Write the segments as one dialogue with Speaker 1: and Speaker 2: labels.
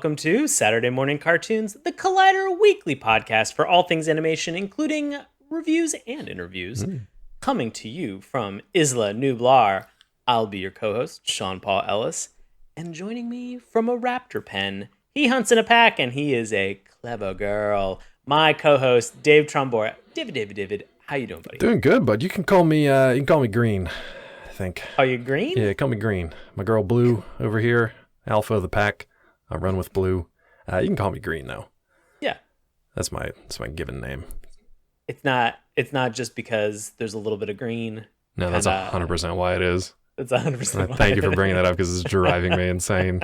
Speaker 1: welcome to Saturday Morning Cartoons, the Collider weekly podcast for all things animation, including reviews and interviews. Coming to you from Isla Nublar, I'll be your co-host, Sean Paul Ellis. And joining me from a raptor pen, he hunts in a pack and he is a clever girl. My co-host, Dave Trombor. David, how you doing, buddy?
Speaker 2: Doing good, bud. You can call me Green, I think.
Speaker 1: Are you Green?
Speaker 2: Yeah, call me Green. My girl Blue over here, alpha of the pack. I run with Blue. You can call me Green though.
Speaker 1: Yeah.
Speaker 2: That's my given name.
Speaker 1: It's not just because there's a little bit of green.
Speaker 2: No, that's 100% why it is.
Speaker 1: It's 100%.
Speaker 2: Thank you for bringing that up because it's driving me insane.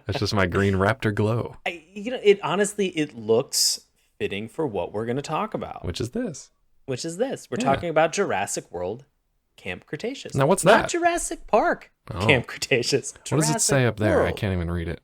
Speaker 2: It's just my green raptor glow.
Speaker 1: It looks fitting for what we're going to talk about.
Speaker 2: Which is this.
Speaker 1: We're talking about Jurassic World, Camp Cretaceous.
Speaker 2: Now, what's that?
Speaker 1: Not Jurassic Park, Camp Cretaceous.
Speaker 2: What does it say up there?
Speaker 1: World.
Speaker 2: I can't even read it.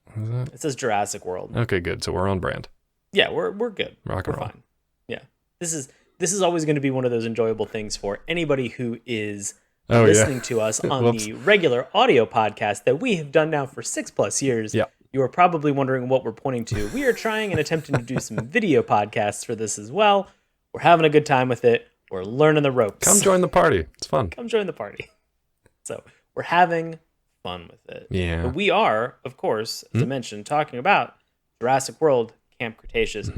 Speaker 1: It says Jurassic World.
Speaker 2: Okay, good. So we're on brand.
Speaker 1: Yeah, we're good.
Speaker 2: Rock and
Speaker 1: we're
Speaker 2: roll.
Speaker 1: Fine. Yeah. This is always going to be one of those enjoyable things for anybody who is listening to us on the regular audio podcast that we have done now for 6+ years.
Speaker 2: Yeah.
Speaker 1: You are probably wondering what we're pointing to. We are trying and attempting to do some video podcasts for this as well. We're having a good time with it. We're learning the ropes.
Speaker 2: Come join the party. It's fun.
Speaker 1: Come join the party. So we're having fun with it.
Speaker 2: Yeah.
Speaker 1: But we are, of course, as I mentioned, talking about Jurassic World, Camp Cretaceous.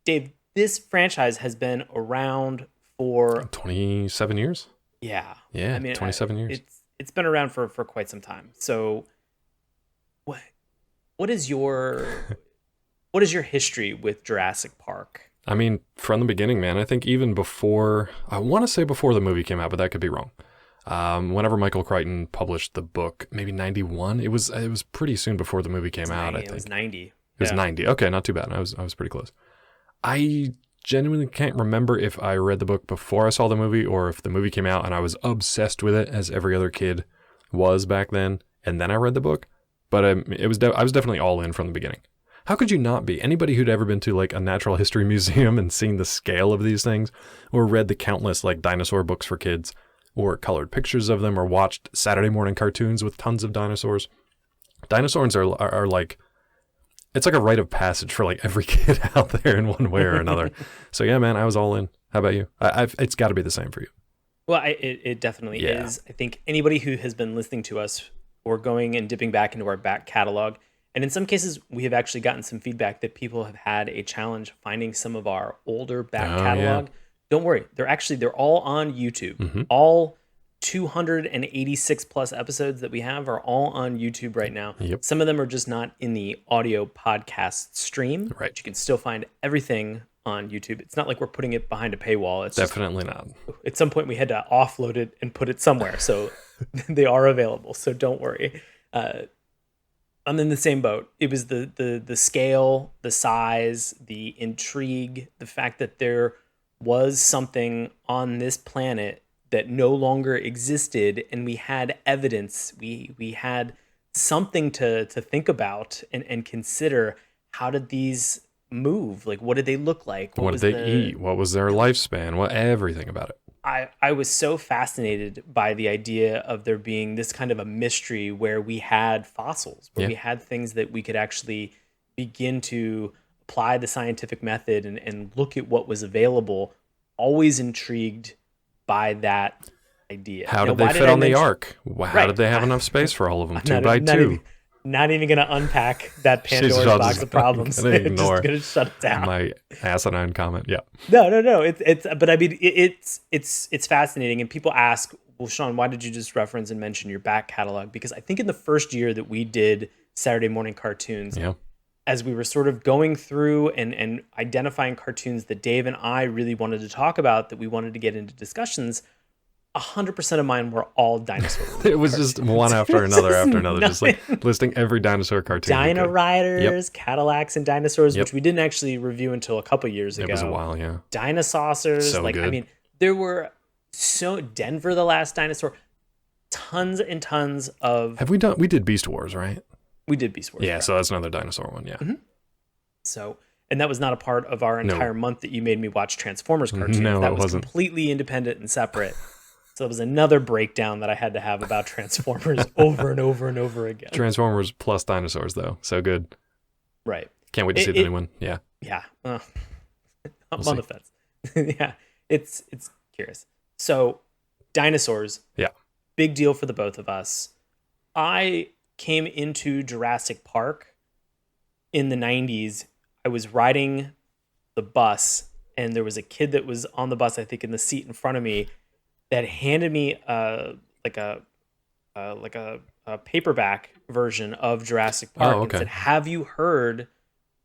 Speaker 1: Dave, this franchise has been around for
Speaker 2: 27 years.
Speaker 1: Yeah.
Speaker 2: Yeah. I mean, 27 years.
Speaker 1: It's been around for quite some time. So, what is your history with Jurassic Park?
Speaker 2: I mean, from the beginning, man. I think even before, I want to say before the movie came out, but that could be wrong. Whenever Michael Crichton published the book, maybe 91. It was pretty soon before the movie came out. I think
Speaker 1: it was 90.
Speaker 2: It was 90. Okay, not too bad. I was pretty close. I genuinely can't remember if I read the book before I saw the movie or if the movie came out and I was obsessed with it as every other kid was back then, and then I read the book. But I was definitely all in from the beginning. How could you not be? Anybody who'd ever been to like a natural history museum and seen the scale of these things, or read the countless like dinosaur books for kids, or colored pictures of them, or watched Saturday morning cartoons with tons of dinosaurs. Dinosaurs are like, it's like a rite of passage for like every kid out there in one way or another. So yeah, man, I was all in. How about you? It's got to be the same for you.
Speaker 1: Well, it definitely is. I think anybody who has been listening to us or going and dipping back into our back catalog, and in some cases, we have actually gotten some feedback that people have had a challenge finding some of our older back catalog. Yeah. Don't worry. They're all on YouTube. All 286 plus episodes that we have are all on YouTube right now.
Speaker 2: Yep.
Speaker 1: Some of them are just not in the audio podcast stream.
Speaker 2: Right.
Speaker 1: But you can still find everything on YouTube. It's not like we're putting it behind a paywall. It's
Speaker 2: definitely not.
Speaker 1: At some point, we had to offload it and put it somewhere. So they are available. So don't worry. I'm in the same boat. It was the scale, the size, the intrigue, the fact that there was something on this planet that no longer existed, and we had evidence. We had something to think about and consider. How did these move? Like, what did they look like?
Speaker 2: What did they eat? What was their lifespan? Everything about it.
Speaker 1: I was so fascinated by the idea of there being this kind of a mystery where we had fossils, where we had things that we could actually begin to apply the scientific method and look at what was available. Always intrigued by that idea.
Speaker 2: How did they fit on the ark? How did they have enough space for all of them? 2x2.
Speaker 1: Not even going to unpack that Pandora's box of problems. Just going to shut it down.
Speaker 2: My asinine comment. Yeah.
Speaker 1: No. But I mean, it's fascinating. And people ask, well, Sean, why did you just reference and mention your back catalog? Because I think in the first year that we did Saturday morning cartoons, as we were sort of going through and identifying cartoons that Dave and I really wanted to talk about, that we wanted to get into discussions, 100% of mine were all dinosaur.
Speaker 2: It was just one after another, just like listing every dinosaur cartoon.
Speaker 1: Dino Riders, Cadillacs and Dinosaurs, which we didn't actually review until a couple years ago.
Speaker 2: It was a while, yeah.
Speaker 1: Dinosaurs,
Speaker 2: so good.
Speaker 1: I mean, there were Denver the Last Dinosaur, tons and tons of.
Speaker 2: We did Beast Wars, right?
Speaker 1: We did Beast Wars.
Speaker 2: Yeah,
Speaker 1: right?
Speaker 2: So that's another dinosaur one, yeah.
Speaker 1: So, and that was not a part of our entire month that you made me watch Transformers cartoons.
Speaker 2: No,
Speaker 1: that
Speaker 2: it
Speaker 1: was
Speaker 2: wasn't.
Speaker 1: Completely independent and separate. So it was another breakdown that I had to have about Transformers over and over and over again.
Speaker 2: Transformers plus dinosaurs, though. So good.
Speaker 1: Right.
Speaker 2: Can't wait to see the new one. Yeah.
Speaker 1: Yeah. I'm
Speaker 2: We'll
Speaker 1: on the fence. Yeah. It's curious. So, Dinosaurs.
Speaker 2: Yeah.
Speaker 1: Big deal for the both of us. I came into Jurassic Park in the 90s. I was riding the bus, and there was a kid that was on the bus, I think, in the seat in front of me, that handed me like a paperback version of Jurassic Park and said, "Have you heard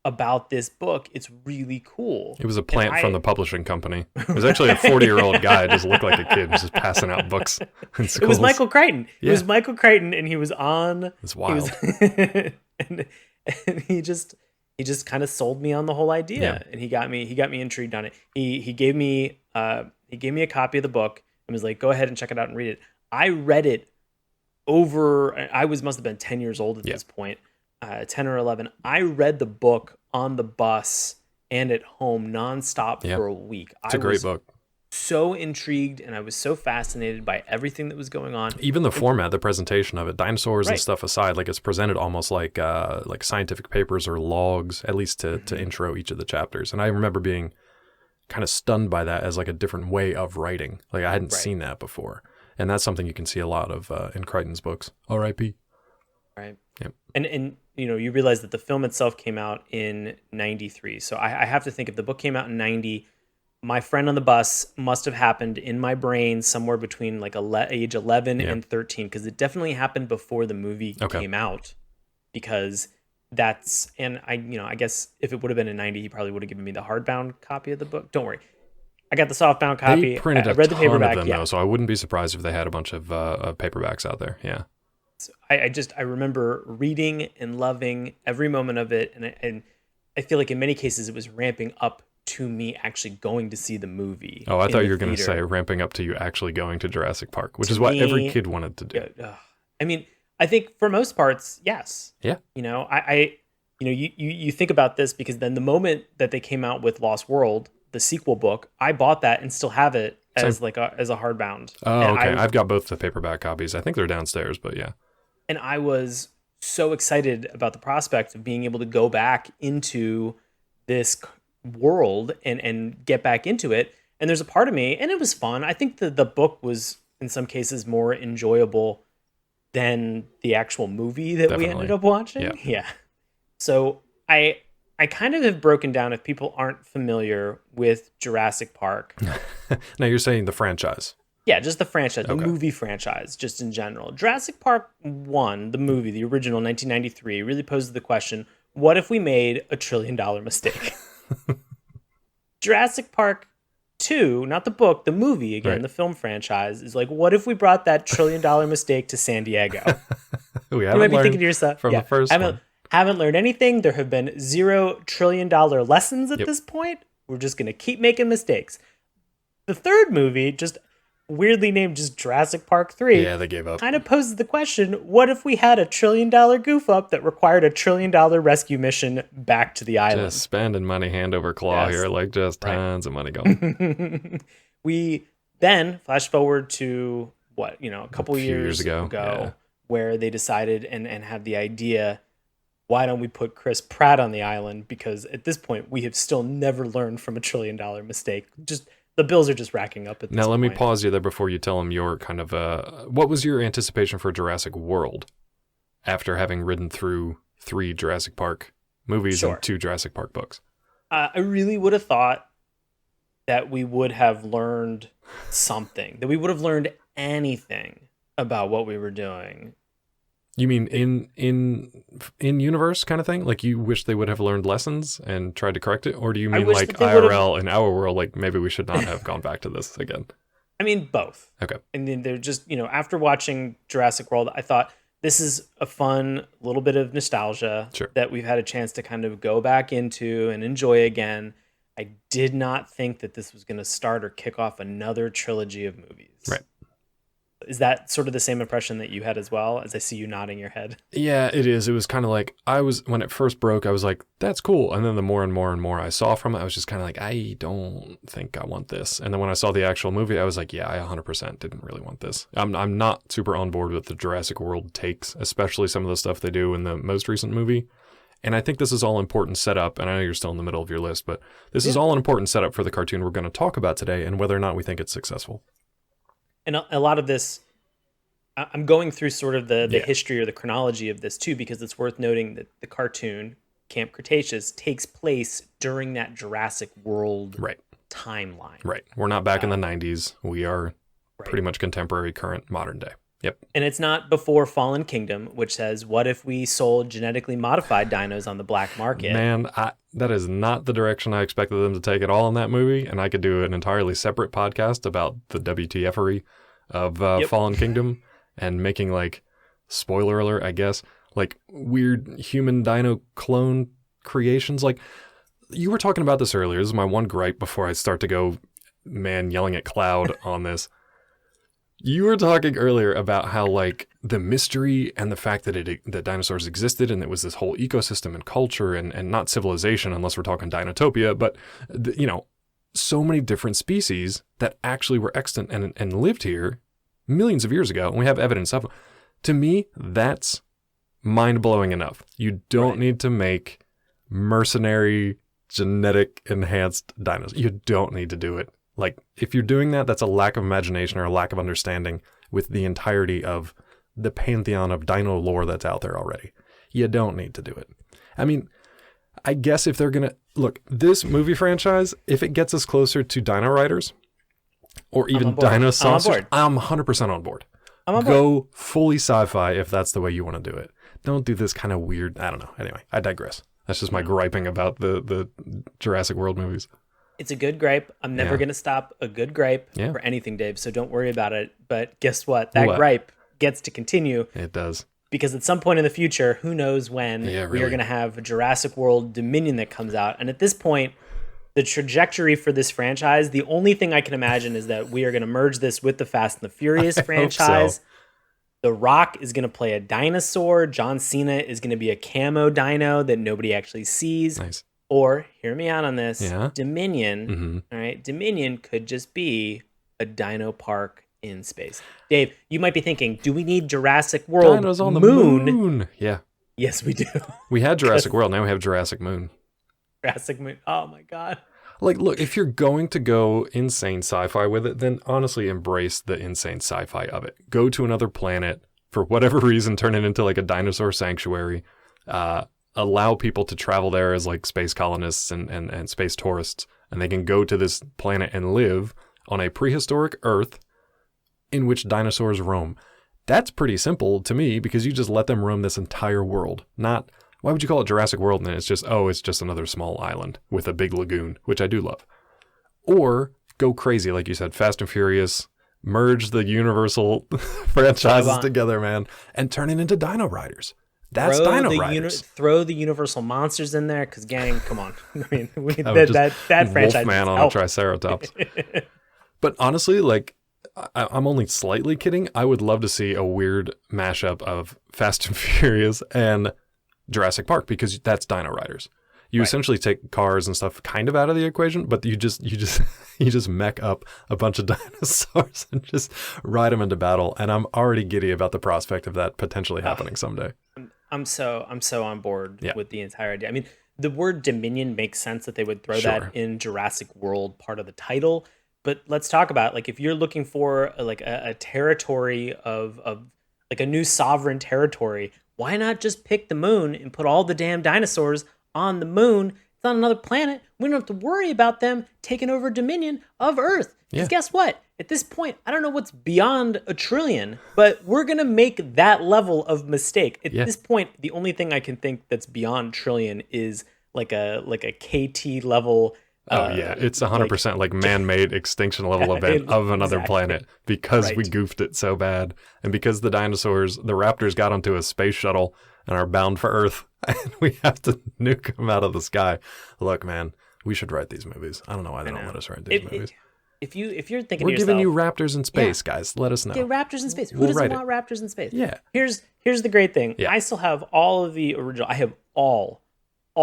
Speaker 1: about this book? It's really cool."
Speaker 2: It was a plant from the publishing company. It was actually a 40-year-old guy. It just looked like a kid just passing out books in schools.
Speaker 1: It was Michael Crichton.
Speaker 2: Yeah.
Speaker 1: It was Michael Crichton, and he was on.
Speaker 2: It's wild.
Speaker 1: And he just kind of sold me on the whole idea, and he got me intrigued on it. He gave me a copy of the book and was like, "Go ahead and check it out and read it." I read it must have been 10 years old at this point, 10 or 11. I read the book on the bus and at home nonstop for a week.
Speaker 2: It's a great book.
Speaker 1: So intrigued, and I was so fascinated by everything that was going on.
Speaker 2: Even the format, the presentation of it, dinosaurs and stuff aside, like it's presented almost like scientific papers or logs, at least to intro each of the chapters. And I remember being kind of stunned by that as like a different way of writing. Like I hadn't seen that before. And that's something you can see a lot of in Crichton's books. R.I.P.
Speaker 1: Right.
Speaker 2: Yep.
Speaker 1: And you realize that the film itself came out in 93. So I have to think, if the book came out in 90, my friend on the bus must have happened in my brain somewhere between like age 11 and 13, because it definitely happened before the movie came out. Because I guess if it would have been in 90, he probably would have given me the hardbound copy of the book. Don't worry. I got the softbound copy.
Speaker 2: They printed
Speaker 1: I read the paperback,
Speaker 2: of them, though, so I wouldn't be surprised if they had a bunch of paperbacks out there. Yeah.
Speaker 1: So I remember reading and loving every moment of it, and I feel like in many cases it was ramping up to me actually going to see the movie.
Speaker 2: Oh, I thought you were going to say ramping up to you actually going to Jurassic Park, which is what every kid wanted to do.
Speaker 1: I mean, I think for most parts, yes.
Speaker 2: Yeah.
Speaker 1: You think about this, because then the moment that they came out with Lost World, the sequel book, I bought that and still have it as as a hardbound.
Speaker 2: Oh, okay. I've got both the paperback copies. I think they're downstairs, but yeah.
Speaker 1: And I was so excited about the prospect of being able to go back into this world and get back into it. And there's a part of me, and it was fun. I think the book was in some cases more enjoyable than the actual movie that we ended up watching. Yeah. So I kind of have broken down, if people aren't familiar with Jurassic Park.
Speaker 2: Now you're saying the franchise.
Speaker 1: Yeah, just the franchise, the movie franchise, just in general. Jurassic Park 1, the movie, the original 1993, really poses the question, what if we made a $1 trillion mistake? Jurassic Park 2, not the book, the movie, again, the film franchise, is like, what if we brought that $1 trillion mistake to San Diego?
Speaker 2: You
Speaker 1: might be thinking to yourself,
Speaker 2: from the first one.
Speaker 1: Haven't learned anything. There have been $0 trillion lessons at this point. We're just going to keep making mistakes. The third movie, just weirdly named just Jurassic Park 3.
Speaker 2: Yeah, they gave up.
Speaker 1: Kind of poses the question, what if we had a $1 trillion goof up that required a $1 trillion rescue mission back to the island?
Speaker 2: Just spending money hand over claw here, like just tons of money going.
Speaker 1: We then flash forward to a couple years ago where they decided and had the idea, why don't we put Chris Pratt on the island? Because at this point, we have still never learned from a $1 trillion mistake. Just the bills are just racking up at this point.
Speaker 2: Now, let me pause you there before you tell them your kind of, what was your anticipation for Jurassic World after having ridden through 3 Jurassic Park movies and 2 Jurassic Park books?
Speaker 1: I really would have thought that we would have learned something, that we would have learned anything about what we were doing.
Speaker 2: You mean in universe kind of thing? Like you wish they would have learned lessons and tried to correct it? Or do you mean like IRL in our world, like maybe we should not have gone back to this again?
Speaker 1: I mean, both.
Speaker 2: Okay.
Speaker 1: And then they're just, after watching Jurassic World, I thought this is a fun little bit of nostalgia that we've had a chance to kind of go back into and enjoy again. I did not think that this was going to start or kick off another trilogy of movies.
Speaker 2: Right.
Speaker 1: Is that sort of the same impression that you had as well, as I see you nodding your head?
Speaker 2: Yeah, it is. It was kind of like, when it first broke, I was like, that's cool. And then the more and more and more I saw from it, I was just kind of like, I don't think I want this. And then when I saw the actual movie, I was like, yeah, I 100% didn't really want this. I'm not super on board with the Jurassic World takes, especially some of the stuff they do in the most recent movie. And I think this is all important setup, and I know you're still in the middle of your list, but this is all an important setup for the cartoon we're going to talk about today and whether or not we think it's successful.
Speaker 1: And a lot of this, I'm going through sort of the history or the chronology of this too, because it's worth noting that the cartoon, Camp Cretaceous, takes place during that Jurassic World timeline.
Speaker 2: Right. We're not back in the 90s. We are pretty much contemporary, current, modern day. Yep.
Speaker 1: And it's not before Fallen Kingdom, which says, what if we sold genetically modified dinos on the black market?
Speaker 2: Man, that is not the direction I expected them to take at all in that movie. And I could do an entirely separate podcast about the WTF-ery of Fallen Kingdom and making, like, spoiler alert, I guess, like weird human dino clone creations. Like, you were talking about this earlier. This is my one gripe before I start to go, man, yelling at Cloud on this. You were talking earlier about how, like, the mystery and the fact that that dinosaurs existed and it was this whole ecosystem and culture and not civilization unless we're talking Dinotopia, but, so many different species that actually were extant and lived here millions of years ago, and we have evidence of them. To me, that's mind-blowing enough. You don't need to make mercenary, genetic enhanced dinos. You don't need to do it. Like, if you're doing that, that's a lack of imagination or a lack of understanding with the entirety of the pantheon of dino lore that's out there already. You don't need to do it. I mean, I guess if they're going to... Look, this movie franchise, if it gets us closer to Dino Riders or even Dinosaurs, I'm 100% on board. Go fully sci-fi if that's the way you want to do it. Don't do this kind of weird... I don't know. Anyway, I digress. That's just my griping about the Jurassic World movies.
Speaker 1: It's a good gripe. I'm never going to stop a good gripe for anything, Dave, so don't worry about it. But guess what? That gripe gets to continue.
Speaker 2: It does.
Speaker 1: Because at some point in the future, who knows when, we are going to have a Jurassic World Dominion that comes out. And at this point, the trajectory for this franchise, the only thing I can imagine is that we are going to merge this with the Fast and the Furious franchise. So. The Rock is going to play a dinosaur. John Cena is going to be a camo dino that nobody actually sees.
Speaker 2: Nice.
Speaker 1: Or, hear me out on this, Dominion, all right, Dominion could just be a dino park in space. Dave, you might be thinking, do we need Jurassic World
Speaker 2: Dinos on the moon? Yeah.
Speaker 1: Yes, we do.
Speaker 2: We had Jurassic World, now we have Jurassic Moon.
Speaker 1: Jurassic Moon, oh my God.
Speaker 2: Like, look, if you're going to go insane sci-fi with it, then honestly embrace the insane sci-fi of it. Go to another planet, for whatever reason, turn it into like a dinosaur sanctuary, allow people to travel there as like space colonists and space tourists, and they can go to this planet and live on a prehistoric Earth in which dinosaurs roam. That's pretty simple to me because you just let them roam this entire world. Not, why would you call it Jurassic World and then it's just another small island with a big lagoon, which I do love. Or go crazy, like you said, Fast and Furious, merge the Universal franchises together, man, and turn it into Dino Riders. That's Dino Riders.
Speaker 1: Throw the Universal monsters in there, because gang, come on. I mean, that franchise.
Speaker 2: Wolfman on a Triceratops. But honestly, like, I'm only slightly kidding. I would love to see a weird mashup of Fast and Furious and Jurassic Park, because that's Dino Riders. You essentially take cars and stuff kind of out of the equation, but you just mech up a bunch of dinosaurs and just ride them into battle. And I'm already giddy about the prospect of that potentially happening someday.
Speaker 1: I'm so on board with the entire idea. I mean, the word Dominion makes sense that they would throw that in Jurassic World part of the title. But let's talk about, like, if you're looking for like a territory of like a new sovereign territory, why not just pick the moon and put all the damn dinosaurs on the moon? It's on another planet. We don't have to worry about them taking over dominion of Earth. Because guess what? At this point, I don't know what's beyond a trillion, but we're going to make that level of mistake. At this point, the only thing I can think that's beyond trillion is like a KT level.
Speaker 2: It's 100% like man-made extinction level event of another planet because we goofed it so bad. And because the raptors got onto a space shuttle and are bound for Earth, and we have to nuke them out of the sky. Look, man, we should write these movies. I don't know why they don't let us write these movies.
Speaker 1: If you're thinking,
Speaker 2: we're giving you raptors in space, guys. Let us know.
Speaker 1: Get raptors in space. Who doesn't want raptors in space?
Speaker 2: Yeah.
Speaker 1: Here's the great thing. I still have all of the original. I have all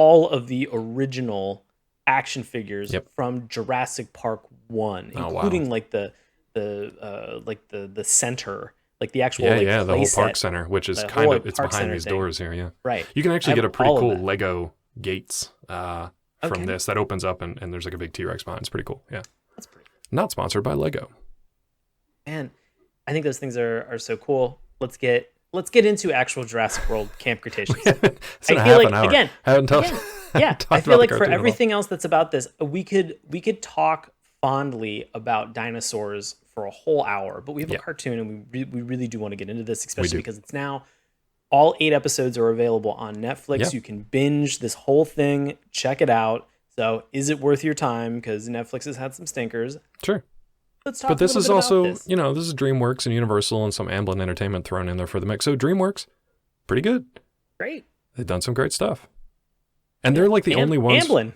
Speaker 1: of the original action figures from Jurassic Park 1, including like the center, like the actual
Speaker 2: Yeah, the whole
Speaker 1: playset,
Speaker 2: park center, which is
Speaker 1: the
Speaker 2: kind
Speaker 1: whole,
Speaker 2: of, it's
Speaker 1: park
Speaker 2: behind
Speaker 1: center
Speaker 2: these
Speaker 1: thing.
Speaker 2: doors here, yeah.
Speaker 1: Right.
Speaker 2: You can actually
Speaker 1: I
Speaker 2: get a
Speaker 1: have
Speaker 2: pretty
Speaker 1: all of
Speaker 2: cool
Speaker 1: that.
Speaker 2: Lego gates from
Speaker 1: Okay.
Speaker 2: this that opens up and there's like a big T-Rex behind. It's pretty cool, yeah.
Speaker 1: That's pretty cool.
Speaker 2: Not sponsored by Lego.
Speaker 1: Man, I think those things are so cool. Let's get into actual Jurassic World Camp Cretaceous.
Speaker 2: It's in
Speaker 1: I
Speaker 2: a
Speaker 1: feel
Speaker 2: half
Speaker 1: like
Speaker 2: an hour.
Speaker 1: again, yeah.
Speaker 2: talked
Speaker 1: I
Speaker 2: about
Speaker 1: feel
Speaker 2: the
Speaker 1: like for
Speaker 2: cartoon at all.
Speaker 1: everything else that's about this, we could talk fondly about dinosaurs for a whole hour, but we have a cartoon, and we really do want to get into this, especially because it's now all 8 episodes are available on Netflix.
Speaker 2: Yeah.
Speaker 1: You can binge this whole thing, check it out. So, is it worth your time? Because Netflix has had some stinkers.
Speaker 2: Sure.
Speaker 1: Let's talk.
Speaker 2: But this is also,
Speaker 1: this.
Speaker 2: this is DreamWorks and Universal and some Amblin Entertainment thrown in there for the mix. So DreamWorks, pretty good.
Speaker 1: Great.
Speaker 2: They've done some great stuff. And they're like the only ones. Amblin.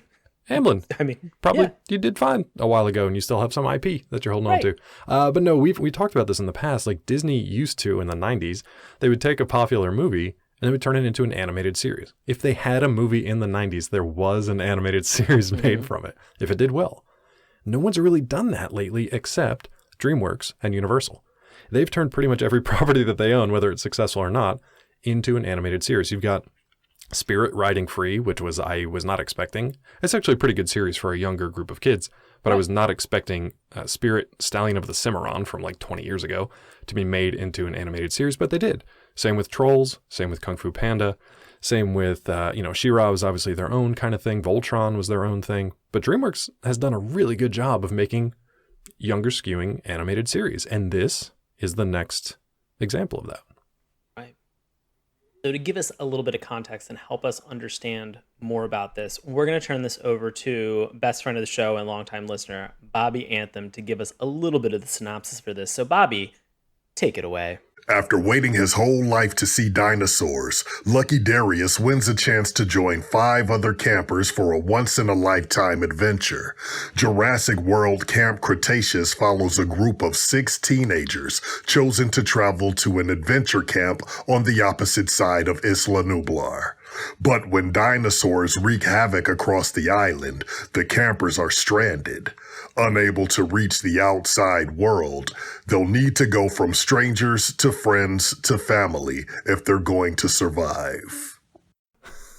Speaker 1: I mean,
Speaker 2: probably you did fine a while ago, and you still have some IP that you're holding on to. But no, we talked about this in the past. Like Disney used to in the 90s, they would take a popular movie and they would turn it into an animated series. If they had a movie in the 90s, there was an animated series made from it, if it did well. No one's really done that lately except DreamWorks and Universal. They've turned pretty much every property that they own, whether it's successful or not, into an animated series. You've got Spirit Riding Free, which I was not expecting. It's actually a pretty good series for a younger group of kids, but I was not expecting Spirit Stallion of the Cimarron from like 20 years ago to be made into an animated series, but they did. Same with Trolls, same with Kung Fu Panda, same with, She-Ra was obviously their own kind of thing. Voltron was their own thing. But DreamWorks has done a really good job of making younger skewing animated series, and this is the next example of that.
Speaker 1: So to give us a little bit of context and help us understand more about this, we're going to turn this over to best friend of the show and longtime listener, Bobby Anthem, to give us a little bit of the synopsis for this. So Bobby, take it away.
Speaker 3: After waiting his whole life to see dinosaurs, Lucky Darius wins a chance to join 5 other campers for a once-in-a-lifetime adventure. Jurassic World Camp Cretaceous follows a group of 6 teenagers chosen to travel to an adventure camp on the opposite side of Isla Nublar. But when dinosaurs wreak havoc across the island, the campers are stranded. Unable to reach the outside world, they'll need to go from strangers to friends to family if they're going to survive.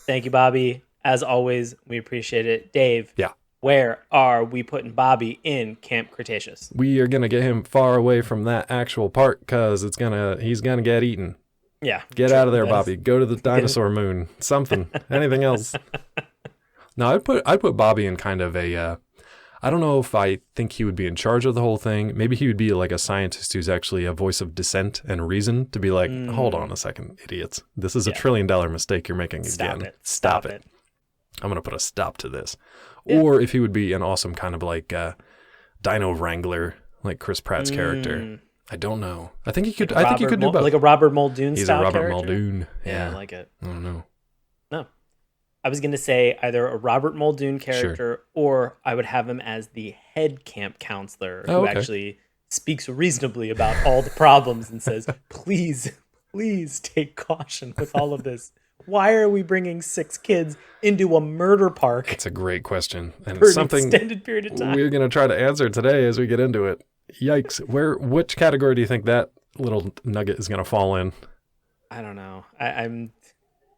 Speaker 1: Thank you, Bobby. As always, we appreciate it. Dave,
Speaker 2: Yeah.
Speaker 1: Where are we putting Bobby in Camp Cretaceous?
Speaker 2: We are going to get him far away from that actual park because he's going to get eaten.
Speaker 1: Yeah.
Speaker 2: Get out of there, Bobby. Go to the dinosaur moon. Something. Anything else. No, I'd put Bobby in kind of a... I don't know if I think he would be in charge of the whole thing. Maybe he would be like a sicentist who's actually a voice of dissent and reason to be like, hold on a second, idiots. This is $1 trillion mistake you're making again.
Speaker 1: Stop it.
Speaker 2: I'm going to put a stop to this. Yeah. Or if he would be an awesome kind of like dino wrangler, like Chris Pratt's character. I don't know. I think he could. I think he could do both.
Speaker 1: Like a Robert Muldoon style character.
Speaker 2: He's a Robert Muldoon. Yeah,
Speaker 1: I like it.
Speaker 2: I don't know.
Speaker 1: No, I was going to say either a Robert Muldoon character, or I would have him as the head camp counselor who actually speaks reasonably about all the problems and says, "Please, please take caution with all of this. Why are we bringing 6 kids into a murder park?"
Speaker 2: It's a great question, and
Speaker 1: for
Speaker 2: it's
Speaker 1: an
Speaker 2: something
Speaker 1: extended period of time.
Speaker 2: We're going to try to answer today as we get into it. Yikes! Which category do you think that little nugget is going to fall in?
Speaker 1: I don't know. I'm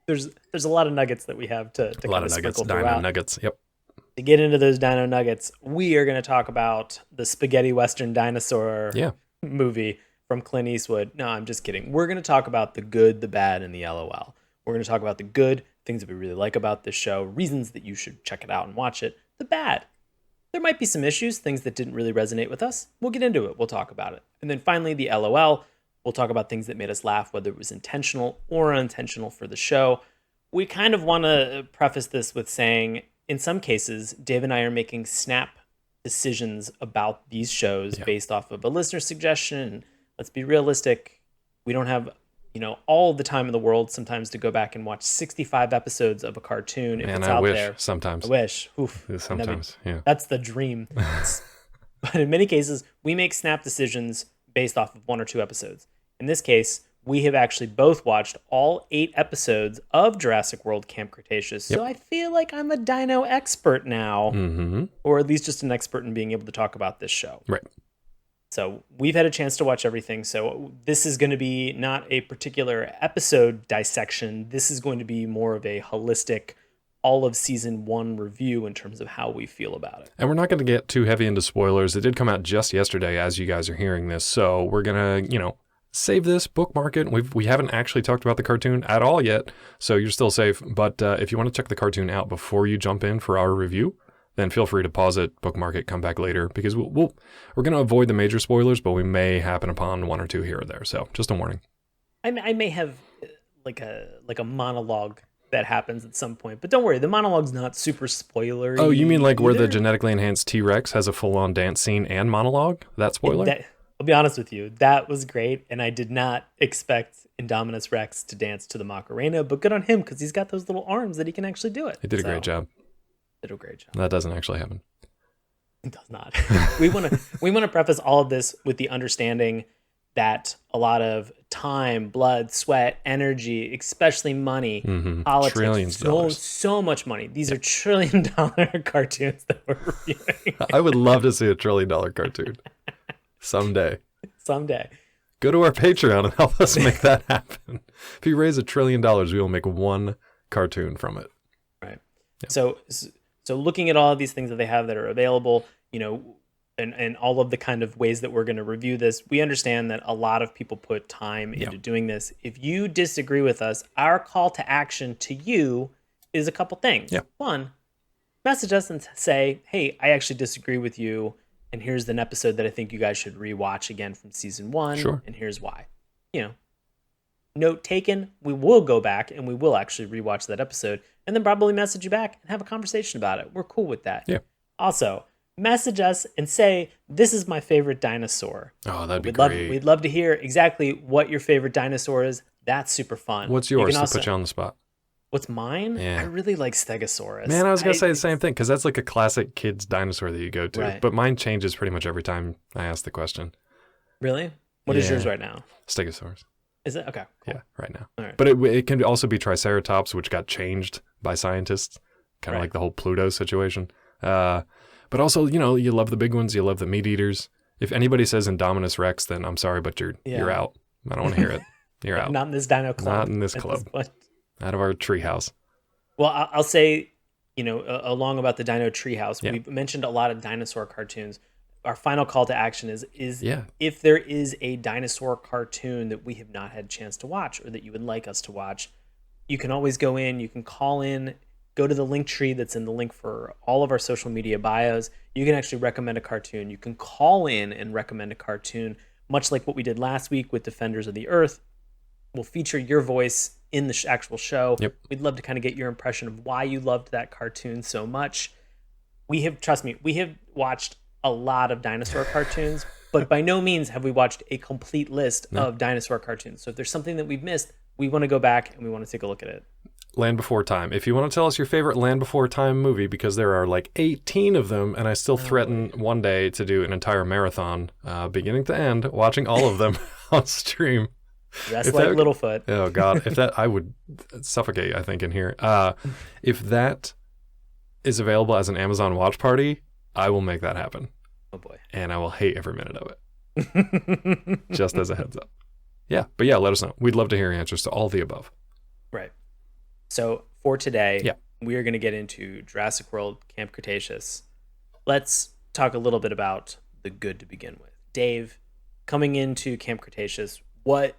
Speaker 1: there's a lot of nuggets that we have to
Speaker 2: a lot of nuggets, dino nuggets. Yep.
Speaker 1: To get into those dino nuggets, we are going to talk about the spaghetti western dinosaur movie from Clint Eastwood. No, I'm just kidding. We're going to talk about the good, the bad, and the LOL. We're going to talk about the good, things that we really like about this show, reasons that you should check it out and watch it. The bad, there might be some issues, things that didn't really resonate with us. We'll get into it. We'll talk about it. And then finally, the LOL. We'll talk about things that made us laugh, whether it was intentional or unintentional for the show. We kind of want to preface this with saying, in some cases, Dave and I are making snap decisions about these shows based off of a listener suggestion. And let's be realistic. We don't have, all the time in the world sometimes to go back and watch 65 episodes of a cartoon if it's out there.
Speaker 2: Sometimes.
Speaker 1: I wish. Oof.
Speaker 2: Sometimes, yeah.
Speaker 1: That's the dream. But in many cases, we make snap decisions based off of 1 or 2 episodes. In this case, we have actually both watched all 8 episodes of Jurassic World Camp Cretaceous. So I feel like I'm a dino expert now, or at least just an expert in being able to talk about this show.
Speaker 2: Right.
Speaker 1: So we've had a chance to watch everything. So this is going to be not a particular episode dissection. This is going to be more of a holistic, all of season 1 review in terms of how we feel about it.
Speaker 2: And we're not going to get too heavy into spoilers. It did come out just yesterday as you guys are hearing this. So we're going to, save this, bookmark it. We haven't actually talked about the cartoon at all yet, so you're still safe. But if you want to check the cartoon out before you jump in for our review, then feel free to pause it, bookmark it, come back later, because we're going to avoid the major spoilers, but we may happen upon one or two here or there. So just a warning.
Speaker 1: I may have like a monologue that happens at some point, but don't worry, the monologue's not super spoilery.
Speaker 2: Oh, you mean like
Speaker 1: either.
Speaker 2: Where the genetically enhanced T-Rex has a full-on dance scene and monologue? That spoiler?
Speaker 1: I'll be honest with you, that was great, and I did not expect Indominus Rex to dance to the Macarena, but good on him, because he's got those little arms that he can actually do it.
Speaker 2: He did a great job.
Speaker 1: Did a great job.
Speaker 2: That doesn't actually happen.
Speaker 1: It does not. we want to preface all of this with the understanding that a lot of time, blood, sweat, energy, especially money, politics,
Speaker 2: trillions of dollars.
Speaker 1: So much money. These are $1 trillion cartoons that we're reviewing.
Speaker 2: I would love to see a $1 trillion cartoon someday. Go to our Patreon and help us make that happen. If you raise $1 trillion, we will make one cartoon from it.
Speaker 1: Right. Yeah. So looking at all of these things that they have that are available, and all of the kind of ways that we're going to review this, we understand that a lot of people put time into doing this. If you disagree with us, our call to action to you is a couple things.
Speaker 2: Yeah.
Speaker 1: One, message us and say, hey, I actually disagree with you, and here's an episode that I think you guys should rewatch again from season 1,
Speaker 2: Sure.
Speaker 1: and here's why. Note taken, we will go back and we will actually rewatch that episode and then probably message you back and have a conversation about it. We're cool with that.
Speaker 2: Yeah.
Speaker 1: Also, message us and say, this is my favorite dinosaur.
Speaker 2: Oh, that'd be great.
Speaker 1: We'd love to hear exactly what your favorite dinosaur is. That's super fun.
Speaker 2: What's yours to put you on the spot?
Speaker 1: What's mine?
Speaker 2: Yeah.
Speaker 1: I really like Stegosaurus.
Speaker 2: Man, I was going to say the same thing, because that's like a classic kid's dinosaur that you go to.
Speaker 1: Right.
Speaker 2: But mine changes pretty much every time I ask the question.
Speaker 1: Really? What is yours right now?
Speaker 2: Stegosaurus.
Speaker 1: Is it? Okay. Cool.
Speaker 2: Yeah, right now.
Speaker 1: All right.
Speaker 2: But it can also be Triceratops, which got changed by scientists, kind of like the whole Pluto situation. But also, you love the big ones. You love the meat eaters. If anybody says Indominus Rex, then I'm sorry, but you're out. I don't want to hear it. You're out.
Speaker 1: Not in this dino club.
Speaker 2: Not in this club. Out of our treehouse.
Speaker 1: Well, I'll say, along about the Dino Treehouse, we've mentioned a lot of dinosaur cartoons. Our final call to action is if there is a dinosaur cartoon that we have not had a chance to watch or that you would like us to watch, you can always go in, you can call in, go to the link tree that's in the link for all of our social media bios. You can actually recommend a cartoon. You can call in and recommend a cartoon, much like what we did last week with Defenders of the Earth. We'll feature your voice in the actual show.
Speaker 2: Yep.
Speaker 1: We'd love to kind of get your impression of why you loved that cartoon so much. Trust me, we have watched a lot of dinosaur cartoons, but by no means have we watched a complete list of dinosaur cartoons. So if there's something that we've missed, we want to go back and we want to take a look at it.
Speaker 2: Land Before Time. If you want to tell us your favorite Land Before Time movie, because there are like 18 of them, and I still threaten one day to do an entire marathon, beginning to end, watching all of them on stream.
Speaker 1: That's like Littlefoot.
Speaker 2: Oh God, if that, I would suffocate, I think, in here. If that is available as an Amazon watch party, I will make that happen.
Speaker 1: Oh boy.
Speaker 2: And I will hate every minute of it. Just as a heads up. Yeah, but yeah, let us know. We'd love to hear answers to all the above.
Speaker 1: Right. So for today, we are going to get into Jurassic World, Camp Cretaceous. Let's talk a little bit about the good to begin with. Dave, coming into Camp Cretaceous, what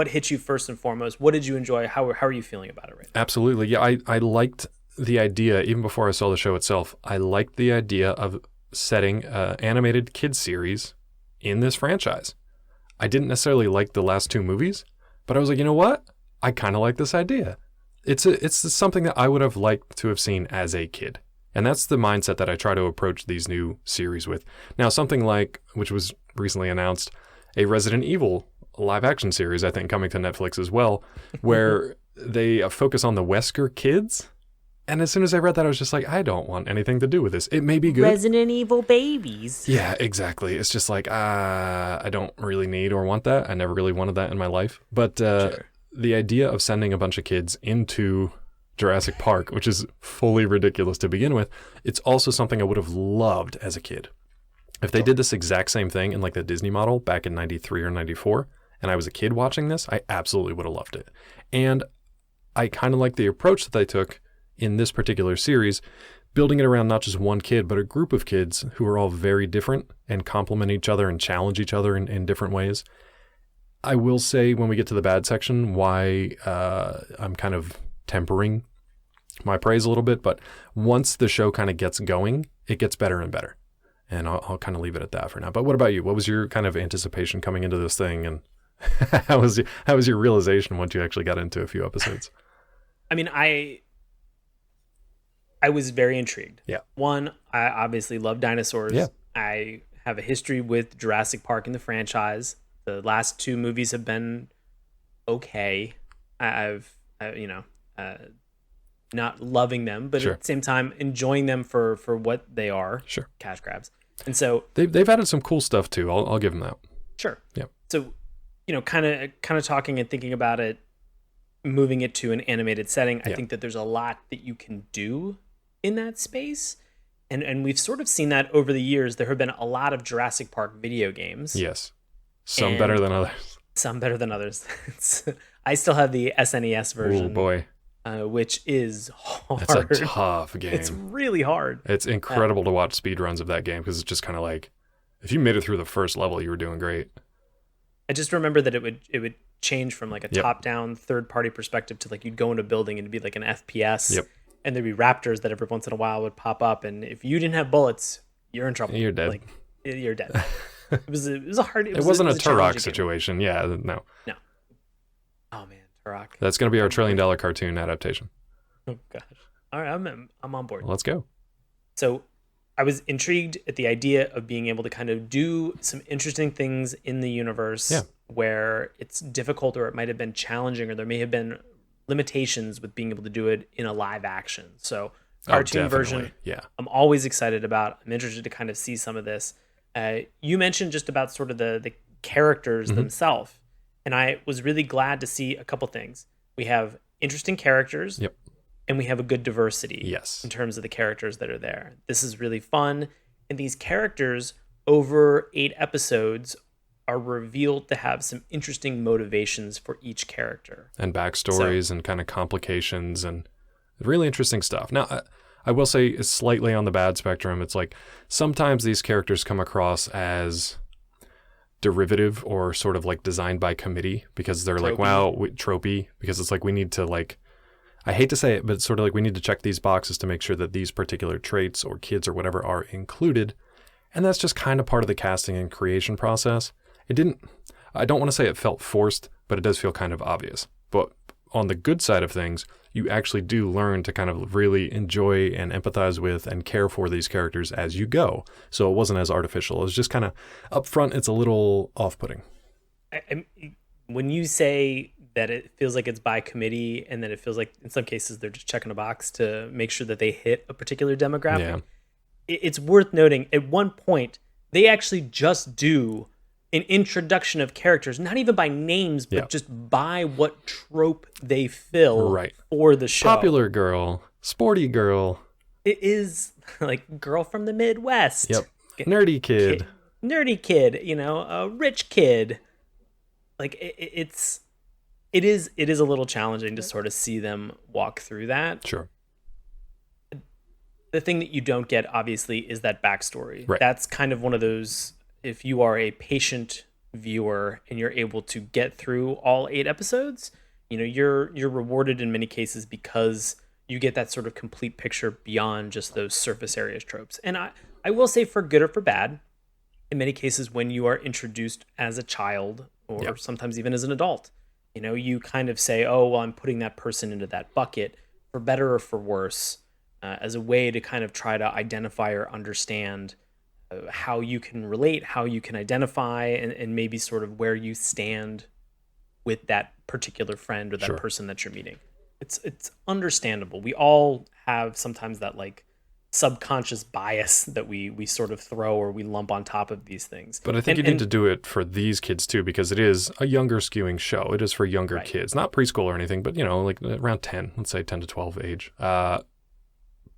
Speaker 1: hit you first and foremost? What did you enjoy? How are you feeling about it right now?
Speaker 2: Absolutely. Yeah, I liked the idea, even before I saw the show itself, I liked the idea of setting an animated kids series in this franchise. I didn't necessarily like the last two movies, but I was like, you know what? I kind of like this idea. It's something that I would have liked to have seen as a kid. And that's the mindset that I try to approach these new series with. Now, something like, which was recently announced, a Resident Evil live action series, I think, coming to Netflix as well, where they focus on the Wesker kids. And as soon as I read that, I was just like, I don't want anything to do with this. It may be good.
Speaker 1: Resident Evil babies.
Speaker 2: Yeah, exactly. It's just like, I don't really need or want that. I never really wanted that in my life. But the idea of sending a bunch of kids into Jurassic Park, which is fully ridiculous to begin with, it's also something I would have loved as a kid. If they did this exact same thing in like the Disney model back in 93 or 94, and I was a kid watching this, I absolutely would have loved it. And I kind of like the approach that they took in this particular series, building it around not just one kid, but a group of kids who are all very different and complement each other and challenge each other in different ways. I will say when we get to the bad section why I'm kind of tempering my praise a little bit, but once the show kind of gets going, it gets better and better. And I'll kind of leave it at that for now. But what about you? What was your kind of anticipation coming into this thing? And how was your realization once you actually got into a few episodes?
Speaker 1: I mean, I was very intrigued.
Speaker 2: Yeah.
Speaker 1: One, I obviously love dinosaurs.
Speaker 2: Yeah.
Speaker 1: I have a history with Jurassic Park in the franchise. The last 2 movies have been okay. I've not loving them, but
Speaker 2: Sure.
Speaker 1: at the same time enjoying them for what they are.
Speaker 2: Sure.
Speaker 1: Cash grabs. And so
Speaker 2: they've added some cool stuff too. I'll give them that.
Speaker 1: Sure.
Speaker 2: Yeah.
Speaker 1: So, kind of talking and thinking about it, moving it to an animated setting, I think that there's a lot that you can do in that space. And we've sort of seen that over the years. There have been a lot of Jurassic Park video games.
Speaker 2: Yes. Some better than others.
Speaker 1: Some better than others. I still have the SNES version.
Speaker 2: Oh boy.
Speaker 1: Which is hard.
Speaker 2: It's a tough game.
Speaker 1: It's really hard.
Speaker 2: It's incredible to watch speedruns of that game because it's just kind of like, if you made it through the first level, you were doing great.
Speaker 1: I just remember that it would change from like a top-down third-party perspective to like you'd go into a building and it'd be like an FPS.
Speaker 2: Yep.
Speaker 1: And there'd be raptors that every once in a while would pop up, and if you didn't have bullets, you're in trouble.
Speaker 2: You're dead.
Speaker 1: Like you're dead. It was a hard.
Speaker 2: It wasn't a
Speaker 1: Turok
Speaker 2: Turok situation. Yeah, no.
Speaker 1: No. Oh man, Turok.
Speaker 2: That's going to be our $1 trillion cartoon adaptation.
Speaker 1: Oh gosh. All right, I'm on board.
Speaker 2: Let's go.
Speaker 1: So, I was intrigued at the idea of being able to kind of do some interesting things in the universe where it's difficult, or it might have been challenging, or there may have been limitations with being able to do it in a live action. So cartoon version, I'm always excited about. I'm interested to kind of see some of this. You mentioned just about sort of the characters themselves, and I was really glad to see a couple things. We have interesting characters, and we have a good diversity in terms of the characters that are there. This is really fun, and these characters over 8 episodes are revealed to have some interesting motivations for each character.
Speaker 2: And backstories and kind of complications and really interesting stuff. Now, I will say it's slightly on the bad spectrum. It's like sometimes these characters come across as derivative or sort of like designed by committee because they're like, wow, tropey, because it's like we need to like, I hate to say it, but it's sort of like we need to check these boxes to make sure that these particular traits or kids or whatever are included. And that's just kind of part of the casting and creation process. I don't want to say it felt forced, but it does feel kind of obvious. But on the good side of things, you actually do learn to kind of really enjoy and empathize with and care for these characters as you go. So it wasn't as artificial. It was just kind of up front, it's a little off-putting.
Speaker 1: When you say that it feels like it's by committee and that it feels like in some cases they're just checking a box to make sure that they hit a particular demographic, it's worth noting at one point they actually just do an introduction of characters, not even by names, but just by what trope they fill for the show.
Speaker 2: Popular girl, sporty girl.
Speaker 1: It is like girl from the Midwest.
Speaker 2: Nerdy kid.
Speaker 1: Nerdy kid, a rich kid. Like it is a little challenging to sort of see them walk through that.
Speaker 2: Sure.
Speaker 1: The thing that you don't get, obviously, is that backstory.
Speaker 2: Right.
Speaker 1: That's kind of one of those, if you are a patient viewer and you're able to get through all 8 episodes, you're rewarded in many cases because you get that sort of complete picture beyond just those surface areas tropes. And I will say, for good or for bad, in many cases when you are introduced as a child or sometimes even as an adult, you kind of say, oh, well, I'm putting that person into that bucket for better or for worse, as a way to kind of try to identify or understand how you can relate, how you can identify, and maybe sort of where you stand with that particular friend or that person that you're meeting. It's understandable. We all have sometimes that like subconscious bias that we sort of throw or we lump on top of these things.
Speaker 2: But I think you need to do it for these kids too, because it is a younger skewing show. It is for younger kids, not preschool or anything, but like around 10, let's say 10 to 12 age.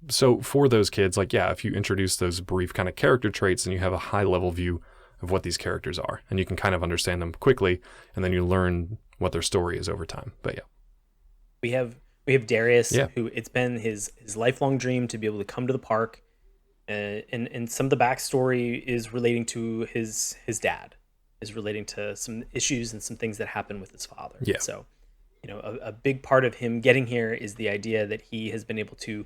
Speaker 2: So for those kids, like, yeah, if you introduce those brief kind of character traits, and you have a high level view of what these characters are, and you can kind of understand them quickly, and then you learn what their story is over time. But yeah.
Speaker 1: We have Darius,
Speaker 2: Yeah.
Speaker 1: who it's been his lifelong dream to be able to come to the park, and some of the backstory is relating to his dad, is relating to some issues and some things that happened with his father.
Speaker 2: Yeah.
Speaker 1: So, a big part of him getting here is the idea that he has been able to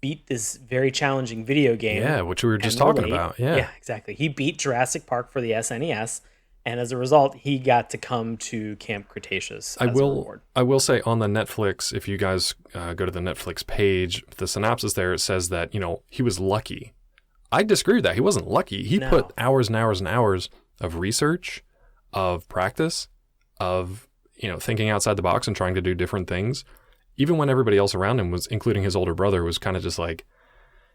Speaker 1: beat this very challenging video game.
Speaker 2: Yeah, which we were just
Speaker 1: and
Speaker 2: talking
Speaker 1: relate.
Speaker 2: about. Yeah.
Speaker 1: Yeah, exactly. He beat Jurassic Park for the SNES, and as a result, he got to come to Camp Cretaceous as a reward.
Speaker 2: I will say on the Netflix, if you guys go to the Netflix page, the synopsis there, it says that, he was lucky. I disagree with that. He wasn't lucky. He put hours and hours and hours of research, of practice, of, thinking outside the box and trying to do different things. Even when everybody else around him was, including his older brother, was kind of just like,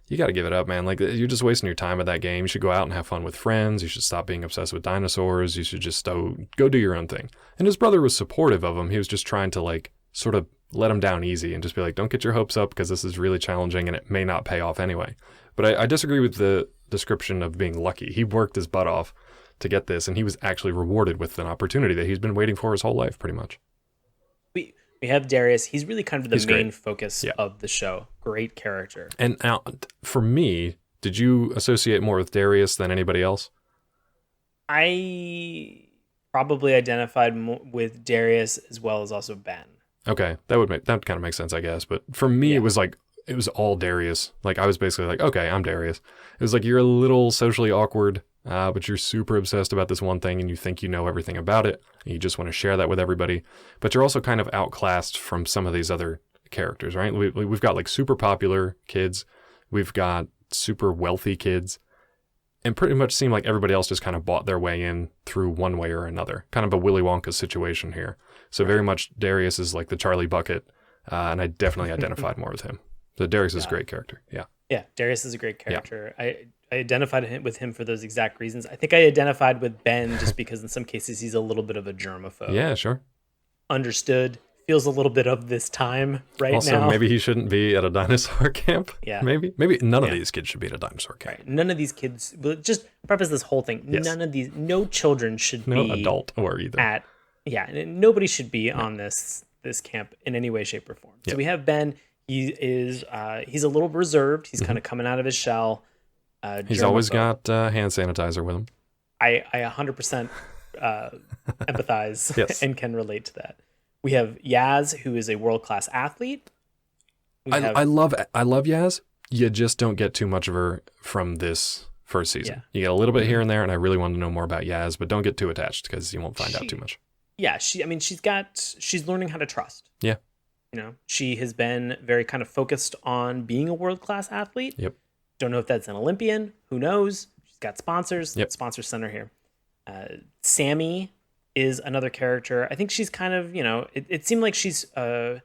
Speaker 2: you got to give it up, man. Like, you're just wasting your time at that game. You should go out and have fun with friends. You should stop being obsessed with dinosaurs. You should just go do your own thing. And his brother was supportive of him. He was just trying to, like, sort of let him down easy and just be like, don't get your hopes up because this is really challenging and it may not pay off anyway. But I disagree with the description of being lucky. He worked his butt off to get this, and he was actually rewarded with an opportunity that he's been waiting for his whole life, pretty much.
Speaker 1: We have Darius. He's really kind of the main
Speaker 2: great.
Speaker 1: focus of the show. Great character.
Speaker 2: And now, for me, did you associate more with Darius than anybody else?
Speaker 1: I probably identified with Darius as well as also Ben.
Speaker 2: Okay, that kind of makes sense, I guess. But for me, it was all Darius. Like, I was basically like, okay, I'm Darius. It was like, you're a little socially awkward, but you're super obsessed about this one thing and you think you know everything about it. And you just want to share that with everybody. But you're also kind of outclassed from some of these other characters, right? We've got like super popular kids. We've got super wealthy kids. And pretty much seemed like everybody else just kind of bought their way in through one way or another. Kind of a Willy Wonka situation here. So very much Darius is like the Charlie Bucket. And I definitely identified more with him. So Darius is a great character. Yeah.
Speaker 1: Yeah, Darius is a great character. Yeah. I identified with him for those exact reasons. I think I identified with Ben just because in some cases he's a little bit of a germaphobe.
Speaker 2: Yeah, sure.
Speaker 1: Understood. Feels a little bit of this time now.
Speaker 2: Also, maybe he shouldn't be at a dinosaur camp.
Speaker 1: Yeah.
Speaker 2: Maybe none of these kids should be at a dinosaur camp.
Speaker 1: Right. None of these kids, but just preface this whole thing.
Speaker 2: Yes.
Speaker 1: No children should be.
Speaker 2: No adult or either.
Speaker 1: Nobody should be on this camp in any way, shape, or form. So
Speaker 2: Yep.
Speaker 1: we have Ben. He's a little reserved. He's kind of coming out of his shell.
Speaker 2: He's always got hand sanitizer with him.
Speaker 1: I 100% empathize
Speaker 2: Yes.
Speaker 1: and can relate to that. We have Yaz, who is a world-class athlete.
Speaker 2: I love Yaz. You just don't get too much of her from this first season.
Speaker 1: Yeah.
Speaker 2: You get a little bit here and there, and I really want to know more about Yaz, but don't get too attached because you won't find out too much.
Speaker 1: Yeah, she's learning how to trust.
Speaker 2: Yeah.
Speaker 1: She has been very kind of focused on being a world-class athlete.
Speaker 2: Yep.
Speaker 1: Don't know if that's an Olympian. Who knows? She's got sponsors.
Speaker 2: Yep.
Speaker 1: Sponsor center here. Sammy is another character. I think she's kind of, it seemed like she is a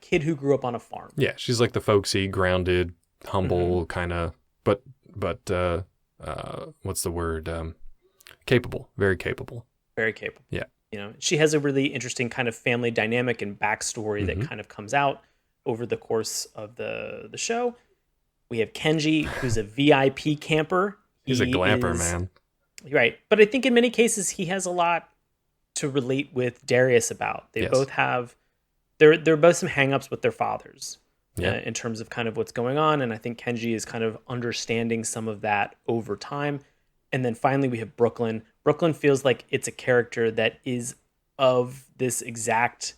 Speaker 1: kid who grew up on a farm.
Speaker 2: Yeah, she's like the folksy, grounded, humble kind of, but what's the word? Capable. Very capable.
Speaker 1: Very capable.
Speaker 2: Yeah.
Speaker 1: She has a really interesting kind of family dynamic and backstory that kind of comes out over the course of the show. We have Kenji, who's a VIP camper.
Speaker 2: He's a glamper, man.
Speaker 1: Right. But I think in many cases, he has a lot to relate with Darius about. They both have, there are both some hangups with their fathers in terms of kind of what's going on. And I think Kenji is kind of understanding some of that over time. And then finally, we have Brooklyn. Brooklyn feels like it's a character that is of this exact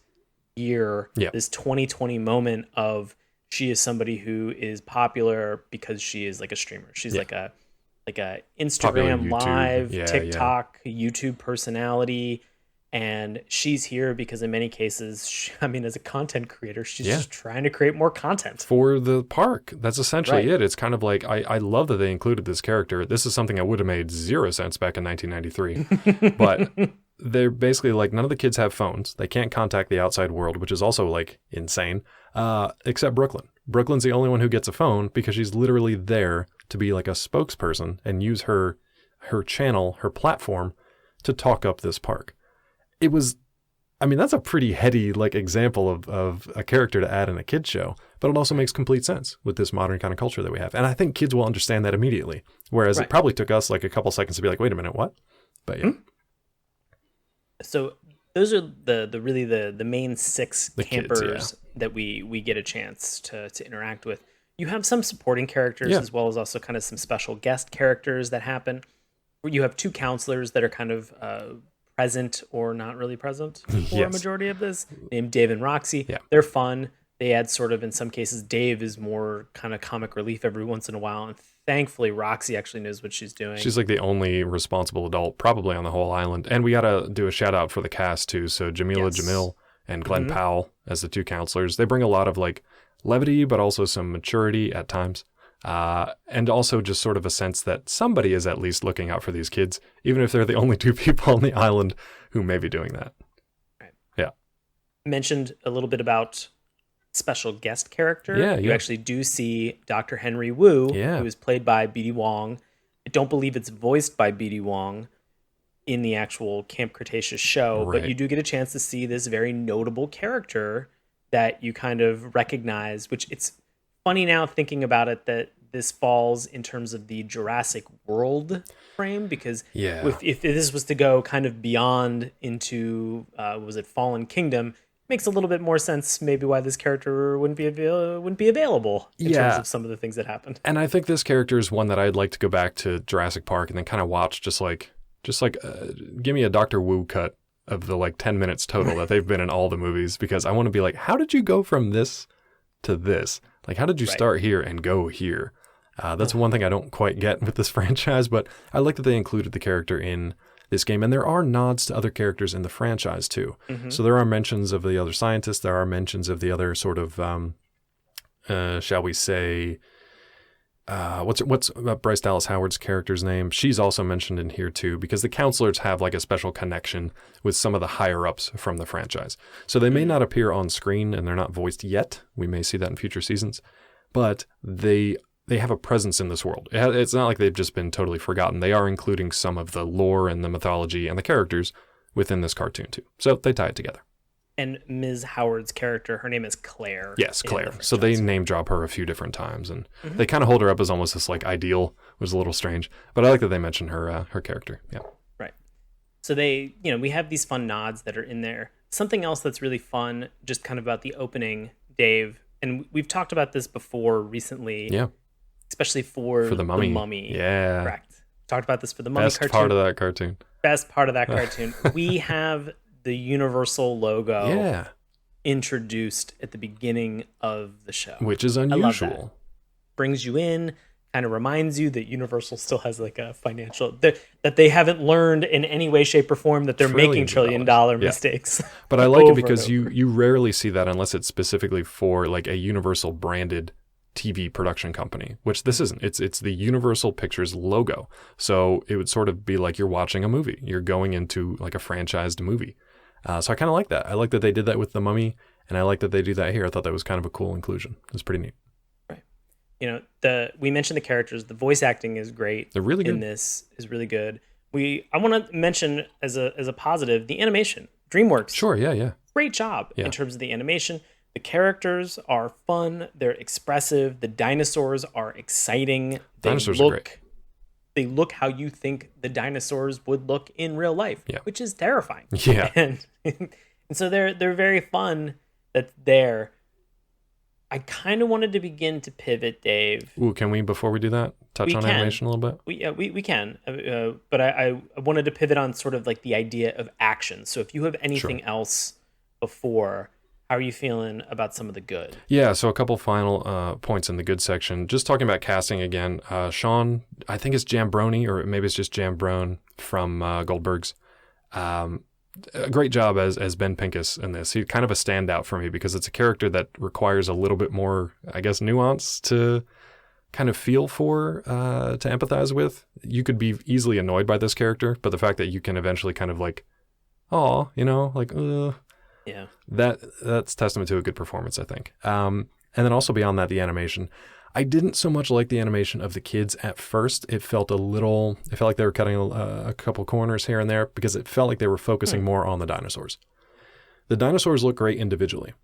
Speaker 1: year, this 2020 moment of she is somebody who is popular because she is like a streamer. She's like a Instagram live, TikTok, YouTube personality. And she's here because in many cases, as a content creator, she's just trying to create more content.
Speaker 2: For the park. That's essentially it. It's kind of like, I love that they included this character. This is something that would have made 0 sense back in 1993. But they're basically like, none of the kids have phones. They can't contact the outside world, which is also like insane, except Brooklyn. Brooklyn's the only one who gets a phone because she's literally there to be like a spokesperson and use her channel, her platform to talk up this park. It was I mean, that's a pretty heady like example of a character to add in a kid's show, but it also makes complete sense with this modern kind of culture that we have. And I think kids will understand that immediately. Whereas it probably took us like a couple seconds to be like, wait a minute, what? But yeah.
Speaker 1: So those are the main 6 campers
Speaker 2: kids,
Speaker 1: that we get a chance to interact with. You have some supporting characters as well as also kind of some special guest characters that happen. You have 2 counselors that are kind of present or not really present for a majority of this, named Dave and Roxy. Yeah. They're fun. They add sort of, in some cases, Dave is more kind of comic relief every once in a while. And thankfully, Roxy actually knows what she's doing.
Speaker 2: She's like the only responsible adult probably on the whole island. And we got to do a shout out for the cast too. So Jamila Jamil and Glenn Powell as the 2 counselors. They bring a lot of like levity, but also some maturity at times. And also just sort of a sense that somebody is at least looking out for these kids, even if they're the only 2 people on the island who may be doing that.
Speaker 1: Right.
Speaker 2: Yeah.
Speaker 1: Mentioned a little bit about special guest character.
Speaker 2: Yeah,
Speaker 1: you actually do see Dr. Henry Wu, who is played by B.D. Wong. I don't believe it's voiced by B.D. Wong in the actual Camp Cretaceous show, but you do get a chance to see this very notable character that you kind of recognize, which it's funny now thinking about it that this falls in terms of the Jurassic World frame, because if this was to go kind of beyond into, was it Fallen Kingdom, makes a little bit more sense maybe why this character wouldn't be available in terms of some of the things that happened.
Speaker 2: And I think this character is one that I'd like to go back to Jurassic Park and then kind of watch just like give me a Dr. Wu cut of the like 10 minutes total that they've been in all the movies, because I want to be like, how did you go from this to this? Like, how did you start here and go here? That's one thing I don't quite get with this franchise, but I like that they included the character in this game. And there are nods to other characters in the franchise too. So there are mentions of the other scientists. There are mentions of the other sort of, shall we say, what's Bryce Dallas Howard's character's name? She's also mentioned in here too, because the counselors have like a special connection with some of the higher ups from the franchise. So they may not appear on screen and they're not voiced yet. We may see that in future seasons, but they have a presence in this world. It's not like they've just been totally forgotten. They are including some of the lore and the mythology and the characters within this cartoon too. So they tie it together.
Speaker 1: And Ms. Howard's character, her name is Claire.
Speaker 2: Yes, Claire. So they name drop her a few different times, and they kind of hold her up as almost this like ideal, which is a little strange. But I like that they mention her character. Yeah.
Speaker 1: Right. So they, we have these fun nods that are in there. Something else that's really fun, just kind of about the opening, Dave, and we've talked about this before recently. Yeah. Especially for the Mummy.
Speaker 2: Yeah.
Speaker 1: Correct. Talked about this for the Mummy
Speaker 2: Best
Speaker 1: cartoon.
Speaker 2: Part of that cartoon.
Speaker 1: Best part of that cartoon. We have the Universal logo introduced at the beginning of the show.
Speaker 2: Which is unusual.
Speaker 1: Brings you in, kind of reminds you that Universal still has like a financial, that they haven't learned in any way, shape, or form that they're making trillion-dollar mistakes.
Speaker 2: But I like it because you rarely see that unless it's specifically for like a Universal branded TV production company, which this isn't. It's the Universal Pictures logo. So it would sort of be like you're watching a movie. You're going into like a franchised movie. So I kind of like that. I like that they did that with The Mummy, and I like that they do that here. I thought that was kind of a cool inclusion. It was pretty neat.
Speaker 1: Right. We mentioned the characters. The voice acting is great.
Speaker 2: They're really good.
Speaker 1: In this is really good. I want to mention as a positive the animation. DreamWorks.
Speaker 2: Sure. Yeah.
Speaker 1: Great job in terms of the animation. The characters are fun. They're expressive. The dinosaurs are exciting.
Speaker 2: Dinosaurs are great.
Speaker 1: They look how you think the dinosaurs would look in real life, which is terrifying.
Speaker 2: Yeah.
Speaker 1: And so they're very fun. That's there. I kind of wanted to begin to pivot, Dave.
Speaker 2: Ooh, can we, before we do that, touch on animation a little bit?
Speaker 1: We can. But I wanted to pivot on sort of like the idea of action. So if you have anything else before, how are you feeling about some of the good? Yeah,
Speaker 2: so a couple final points in the good section. Just talking about casting again. Sean, I think it's Jambroni, or maybe it's just Jambrone from Goldberg's. A great job as Ben Pincus in this. He's kind of a standout for me because it's a character that requires a little bit more, I guess, nuance to kind of feel for, to empathize with. You could be easily annoyed by this character, but the fact that you can eventually kind of like,
Speaker 1: yeah,
Speaker 2: that's testament to a good performance, I think. And then also beyond that, the animation. I didn't so much like the animation of the kids at first. It felt like they were cutting a couple corners here and there because it felt like they were focusing more on the dinosaurs. The dinosaurs look great individually.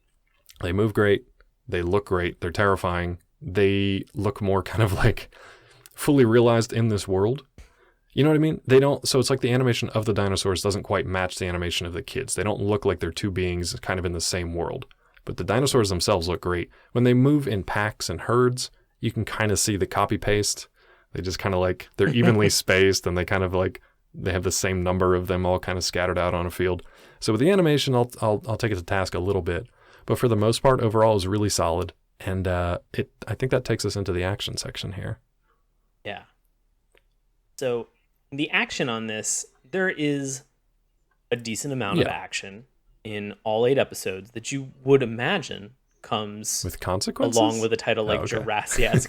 Speaker 2: They move great. They look great. They're terrifying. They look more kind of like fully realized in this world. You know what I mean? They don't, so it's like the animation of the dinosaurs doesn't quite match the animation of the kids. They don't look like they're two beings kind of in the same world. But the dinosaurs themselves look great. When they move in packs and herds, you can kind of see the copy paste. They just kind of like, they're evenly spaced, and they kind of like, they have the same number of them all kind of scattered out on a field. So with the animation, I'll take it to task a little bit. But for the most part, overall, it was really solid. And I think that takes us into the action section here.
Speaker 1: Yeah. So the action on this, there is a decent amount of action in all 8 episodes that you would imagine comes
Speaker 2: with consequences
Speaker 1: along with a title like Jurassic.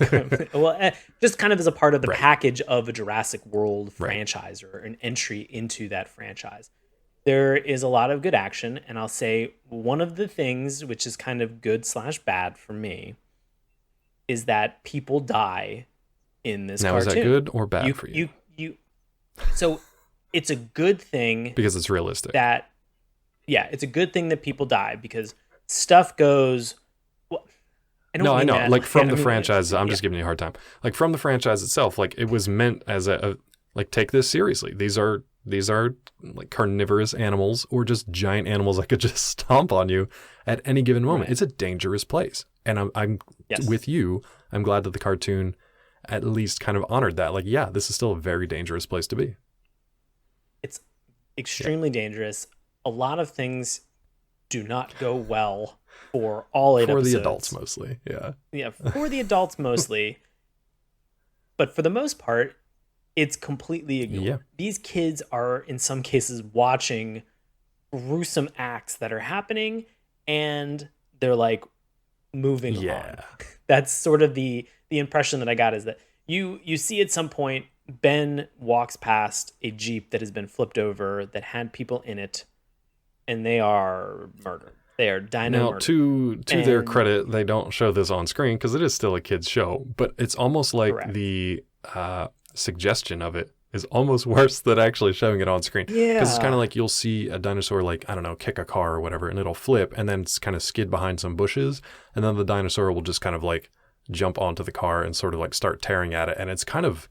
Speaker 1: Well, just kind of as a part of the package of a Jurassic World franchise or an entry into that franchise. There is a lot of good action, and I'll say one of the things which is kind of good/bad for me is that people die in this cartoon.
Speaker 2: Now, is that good or bad for you?
Speaker 1: So it's a good thing
Speaker 2: because it's realistic.
Speaker 1: It's a good thing that people die because stuff goes. Well, I know.
Speaker 2: That. Like from the franchise, I'm just giving you a hard time. Like from the franchise itself, like it was meant as a like take this seriously. These are like carnivorous animals or just giant animals that could just stomp on you at any given moment. Right. It's a dangerous place, and I'm with you. I'm glad that the cartoon at least kind of honored that. Like, yeah, this is still a very dangerous place to be.
Speaker 1: It's extremely dangerous. A lot of things do not go well for all 8 episodes.
Speaker 2: For the adults mostly, yeah.
Speaker 1: Yeah, for the adults mostly. But for the most part, it's completely ignored. Yeah. These kids are, in some cases, watching gruesome acts that are happening, and they're like moving on. That's sort of the impression that I got, is that you see at some point Ben walks past a Jeep that has been flipped over that had people in it, and they are murdered. They are dino murdered.
Speaker 2: To their credit, they don't show this on screen because it is still a kid's show, but it's almost like the suggestion of it is almost worse than actually showing it on screen. Yeah. Because it's kind of like you'll see a dinosaur, like, I don't know, kick a car or whatever, and it'll flip and then kind of skid behind some bushes, and then the dinosaur will just kind of like jump onto the car and sort of like start tearing at it, and it's kind of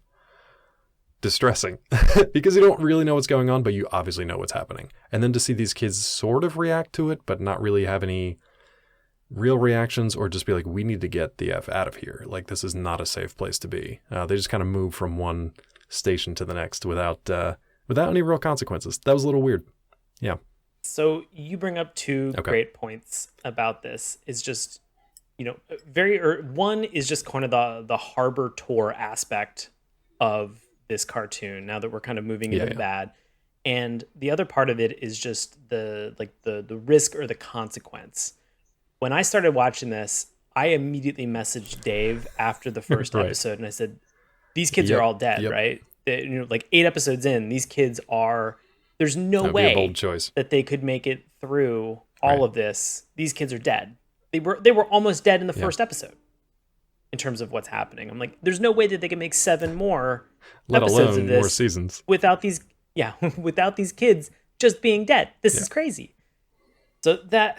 Speaker 2: distressing because you don't really know what's going on, but you obviously know what's happening. And then to see these kids sort of react to it, but not really have any real reactions, or just be like, we need to get the F out of here. Like, this is not a safe place to be. They just kind of move from one station to the next without any real consequences. That was a little weird. Yeah.
Speaker 1: So you bring up 2 great points about this. Is just, one is just kind of the harbor tour aspect of this cartoon, now that we're kind of moving into the bad. And the other part of it is just the risk or the consequence. When I started watching this, I immediately messaged Dave after the first episode, and I said, these kids are all dead, right? Like 8 episodes in, these kids are, there's no way
Speaker 2: a bold choice
Speaker 1: that they could make it through all of this. These kids are dead. They were almost dead in the first episode in terms of what's happening. I'm like, there's no way that they can make 7 more
Speaker 2: let
Speaker 1: episodes
Speaker 2: alone
Speaker 1: of this
Speaker 2: more seasons
Speaker 1: without these without these kids just being dead. This is crazy. So that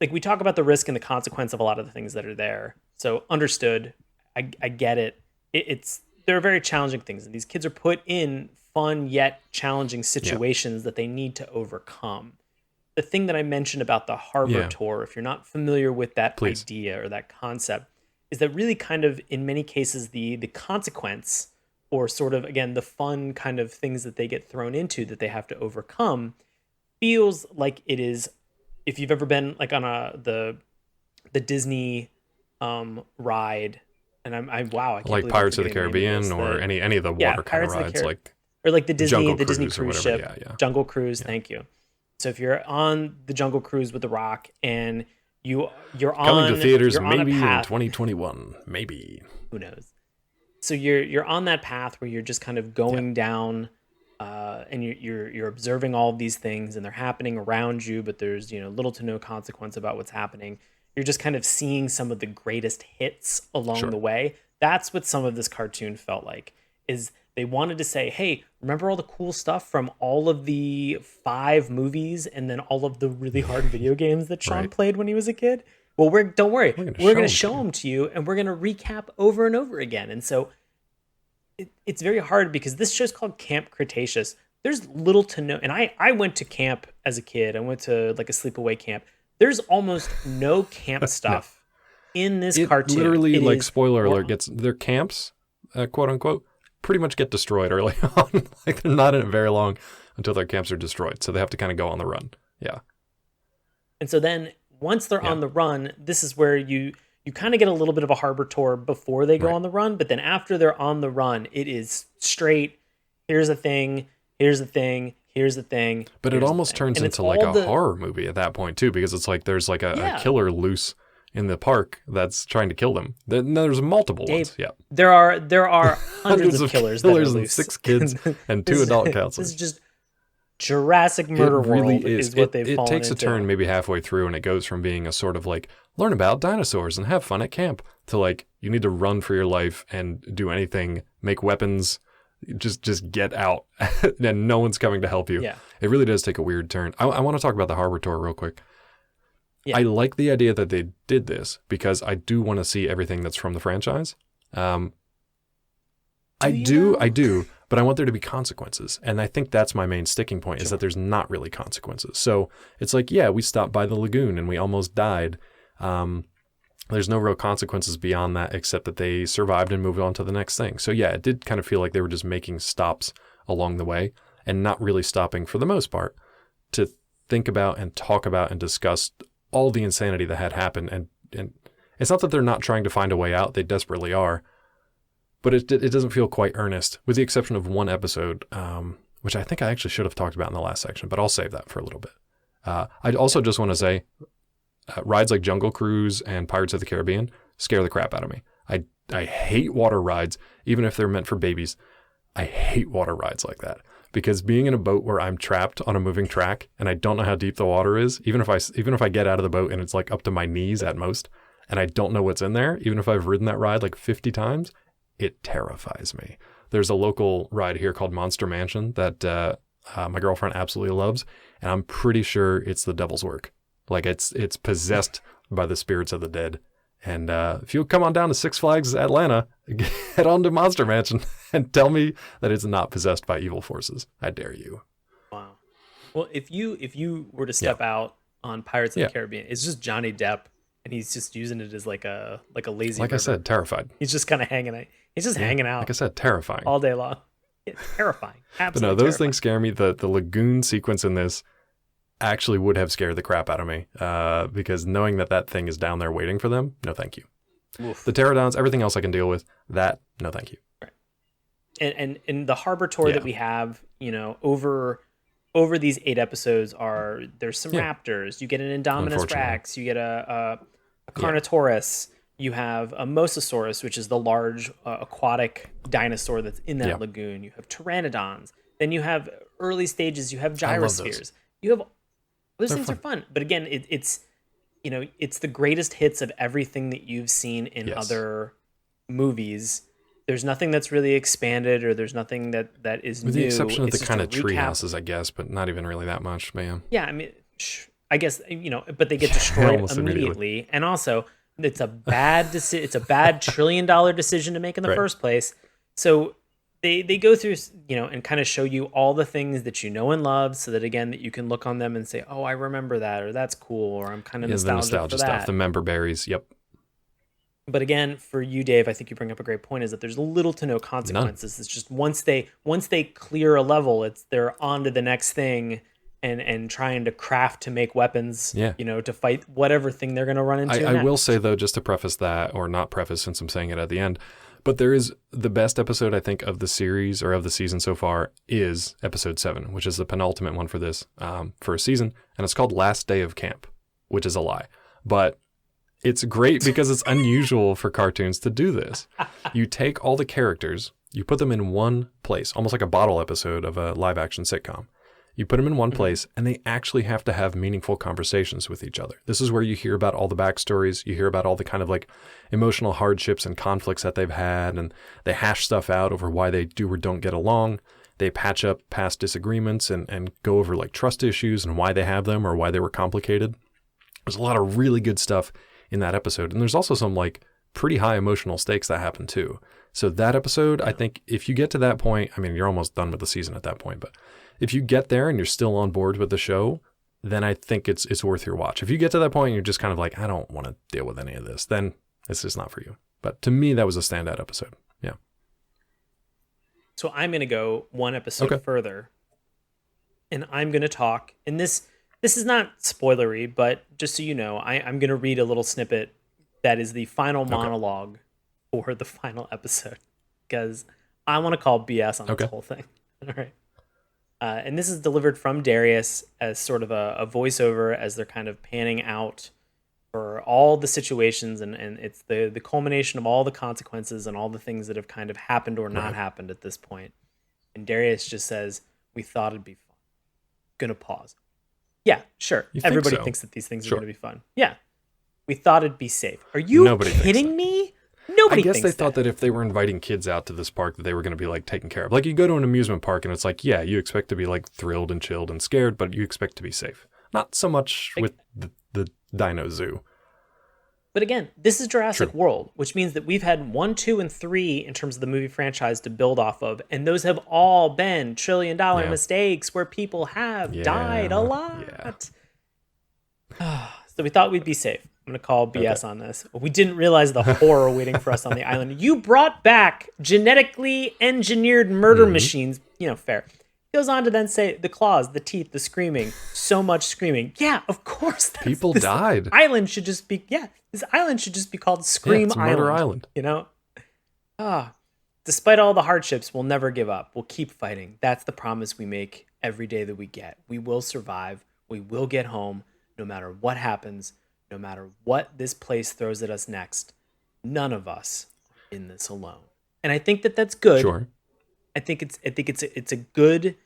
Speaker 1: like, we talk about the risk and the consequence of a lot of the things that are there. So understood. I get it. They're very challenging things, and these kids are put in fun yet challenging situations that they need to overcome. The thing that I mentioned about the harbor tour, if you're not familiar with that idea or that concept, is that really kind of, in many cases, the consequence, or sort of, again, the fun kind of things that they get thrown into that they have to overcome, feels like it is, if you've ever been like on the Disney ride, and I can't
Speaker 2: like Pirates of the Caribbean or any of the water kind of rides,
Speaker 1: or like the Disney cruise ship, Jungle Cruise. Thank you. So if you're on the Jungle Cruise with The Rock, and you're
Speaker 2: coming to theaters maybe in 2021, maybe,
Speaker 1: who knows? So you're on that path where you're just kind of going down, and you're observing all of these things, and they're happening around you, but there's little to no consequence about what's happening. You're just kind of seeing some of the greatest hits along the way. That's what some of this cartoon felt like. Is They wanted to say, hey, remember all the cool stuff from all of the 5 movies and then all of the really hard video games that Sean played when he was a kid? Well, don't worry. We're going to show them to you, and we're going to recap over and over again. And so it's very hard because this show's called Camp Cretaceous. There's little to no, and I went to camp as a kid. I went to like a sleepaway camp. There's almost no camp stuff in this cartoon.
Speaker 2: Literally, like, spoiler alert, their camps, quote unquote, pretty much get destroyed early on. Like, they're not in it very long until their camps are destroyed. So they have to kind of go on the run. Yeah.
Speaker 1: And so then once they're on the run, this is where you kind of get a little bit of a harbor tour before they go on the run. But then after they're on the run, it is straight, here's a thing, here's the thing, here's the thing.
Speaker 2: But it almost turns into like a horror movie at that point too, because it's like there's like a killer loose in the park that's trying to kill them. There's multiple ones. Yeah.
Speaker 1: There are hundreds of killers that are
Speaker 2: and
Speaker 1: loose.
Speaker 2: 6 kids and 2 adult counselors.
Speaker 1: This is just Jurassic Murder World is what they've fallen into.
Speaker 2: It takes a turn maybe halfway through, and it goes from being a sort of like learn about dinosaurs and have fun at camp to like you need to run for your life and do anything, make weapons, just get out, and no one's coming to help you.
Speaker 1: Yeah.
Speaker 2: It really does take a weird turn. I want to talk about the harbor tour real quick.
Speaker 1: Yeah.
Speaker 2: I like the idea that they did this because I do want to see everything that's from the franchise. I do, but I want there to be consequences. And I think that's my main sticking point is that there's not really consequences. So it's like, yeah, we stopped by the lagoon and we almost died. There's no real consequences beyond that except that they survived and moved on to the next thing. So yeah, it did kind of feel like they were just making stops along the way and not really stopping for the most part to think about and talk about and discuss all the insanity that had happened. And it's not that they're not trying to find a way out. They desperately are. But it doesn't feel quite earnest, with the exception of one episode, which I think I actually should have talked about in the last section, but I'll save that for a little bit. I also just want to say, rides like Jungle Cruise and Pirates of the Caribbean scare the crap out of me. I hate water rides, even if they're meant for babies. I hate water rides like that. Because being in a boat where I'm trapped on a moving track and I don't know how deep the water is, even if I get out of the boat and it's like up to my knees at most, and I don't know what's in there, even if I've ridden that ride like 50 times, it terrifies me. There's a local ride here called Monster Mansion that my girlfriend absolutely loves, and I'm pretty sure it's the devil's work. Like it's possessed by the spirits of the dead. And if you'll come on down to Six Flags Atlanta, head on to Monster Mansion and tell me that it's not possessed by evil forces. I dare you.
Speaker 1: Wow. Well, if you were to step out on Pirates of the Caribbean, it's just Johnny Depp, and he's just using it as like a lazy.
Speaker 2: Like river. I said, terrified.
Speaker 1: He's just kind of hanging out. He's just hanging out.
Speaker 2: Like I said, terrifying
Speaker 1: all day long. It's terrifying. Absolutely.
Speaker 2: But no, those things scare me. The lagoon sequence in this actually would have scared the crap out of me because knowing that thing is down there waiting for them, no thank you. Oof. The pterodons, everything else I can deal with. That, no thank you.
Speaker 1: Right. And the harbor tour that we have, over these 8 episodes there's some raptors. You get an Indominus Rex. You get a Carnotaurus. You have a Mosasaurus, which is the large aquatic dinosaur that's in that lagoon. You have pteranodons. Then you have early stages. You have gyrospheres. You have those things are fun. But again, it's the greatest hits of everything that you've seen in other movies. There's nothing that's really expanded, or there's nothing that is new.
Speaker 2: With the exception of the kind of tree houses, I guess, but not even really that much, man.
Speaker 1: Yeah, I mean, I guess but they get destroyed immediately, and also it's a bad it's a bad $1 trillion decision to make in the first place. So they go through and kind of show you all the things that you know and love, so that again that you can look on them and say, oh, I remember that, or that's cool, or I'm kind of nostalgic for that.
Speaker 2: Stuff, the member berries, yep.
Speaker 1: But again, for you, Dave, I think you bring up a great point, is that there's little to no consequences. None. It's just once they clear a level, they're on to the next thing and trying to craft to make weapons, to fight whatever thing they're going to run into.
Speaker 2: I will say, though, just to preface that, or not preface since I'm saying it at the end, but there is the best episode, I think, of the series or of the season so far is episode 7, which is the penultimate one for this, for a season. And it's called Last Day of Camp, which is a lie. But it's great because it's unusual for cartoons to do this. You take all the characters, you put them in one place, almost like a bottle episode of a live action sitcom. You put them in one place, and they actually have to have meaningful conversations with each other. This is where you hear about all the backstories. You hear about all the kind of like emotional hardships and conflicts that they've had, and they hash stuff out over why they do or don't get along. They patch up past disagreements and go over like trust issues and why they have them or why they were complicated. There's a lot of really good stuff in that episode. And there's also some like pretty high emotional stakes that happen too. So that episode, I think if you get to that point, I mean, you're almost done with the season at that point, but if you get there and you're still on board with the show, then I think it's worth your watch. If you get to that point and you're just kind of like, I don't want to deal with any of this, then it's just not for you. But to me, that was a standout episode. Yeah.
Speaker 1: So I'm going to go one episode further, and I'm going to talk, and this is not spoilery, but just so you know, I'm going to read a little snippet that is the final monologue for the final episode, because I want to call BS on this whole thing. All right. And this is delivered from Darius as sort of a voiceover as they're kind of panning out for all the situations, and it's the culmination of all the consequences and all the things that have kind of happened or not happened at this point. And Darius just says, "We thought it'd be fun." Gonna pause. Yeah, sure. Everybody thinks that these things are gonna be fun. Yeah. We thought it'd be safe. Are you kidding me? Nobody
Speaker 2: I guess
Speaker 1: thinks
Speaker 2: they thought that if they were inviting kids out to this park that they were going to be like taken care of. Like you go to an amusement park and it's like, yeah, you expect to be like thrilled and chilled and scared, but you expect to be safe. Not so much with the Dino Zoo.
Speaker 1: But again, this is Jurassic World, which means that we've had 1, 2, and 3 in terms of the movie franchise to build off of. And those have all been trillion-dollar mistakes where people have died a lot. Yeah. So we thought we'd be safe. I'm going to call BS on this. We didn't realize the horror waiting for us on the island. You brought back genetically engineered murder machines. You know, fair. He goes on to then say the claws, the teeth, the screaming, so much screaming. Yeah, of course.
Speaker 2: People died.
Speaker 1: Island should just be, this island should just be called Scream
Speaker 2: it's
Speaker 1: Island.
Speaker 2: Murder Island.
Speaker 1: You know? Despite all the hardships, we'll never give up. We'll keep fighting. That's the promise we make every day that we get. We will survive. We will get home no matter what happens. No matter what this place throws at us next, none of us are in this alone. And I think that that's good.
Speaker 2: Sure.
Speaker 1: I think it's a good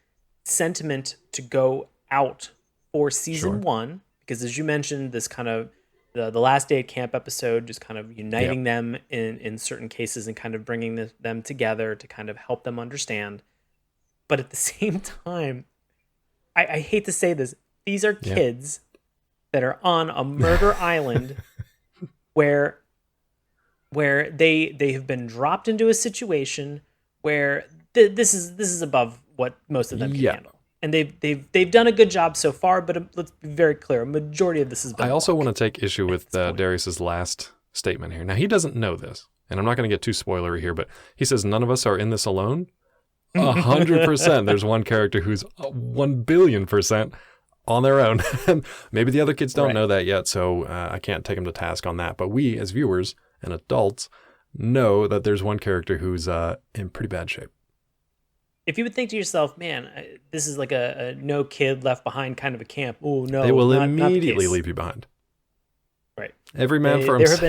Speaker 1: sentiment to go out for season 1, because as you mentioned, this kind of the last day at camp episode, just kind of uniting them in certain cases and kind of bringing them together to kind of help them understand. But at the same time, I hate to say this, these are kids that are on a murder island where they have been dropped into a situation where this is above what most of them can handle. And they've done a good job so far, but let's be very clear, a majority of this has been
Speaker 2: I also want to take issue with Darius's last statement here. Now, he doesn't know this, and I'm not going to get too spoilery here, but he says none of us are in this alone. 100%. There's one character who's 1 billion% on their own. Maybe the other kids don't know that yet, so I can't take them to task on that. But we, as viewers and adults, know that there's one character who's in pretty bad shape.
Speaker 1: If you would think to yourself, man, this is like a no kid left behind kind of a camp. Oh, no.
Speaker 2: They will
Speaker 1: not
Speaker 2: immediately leave you behind.
Speaker 1: Right.
Speaker 2: Every man for himself.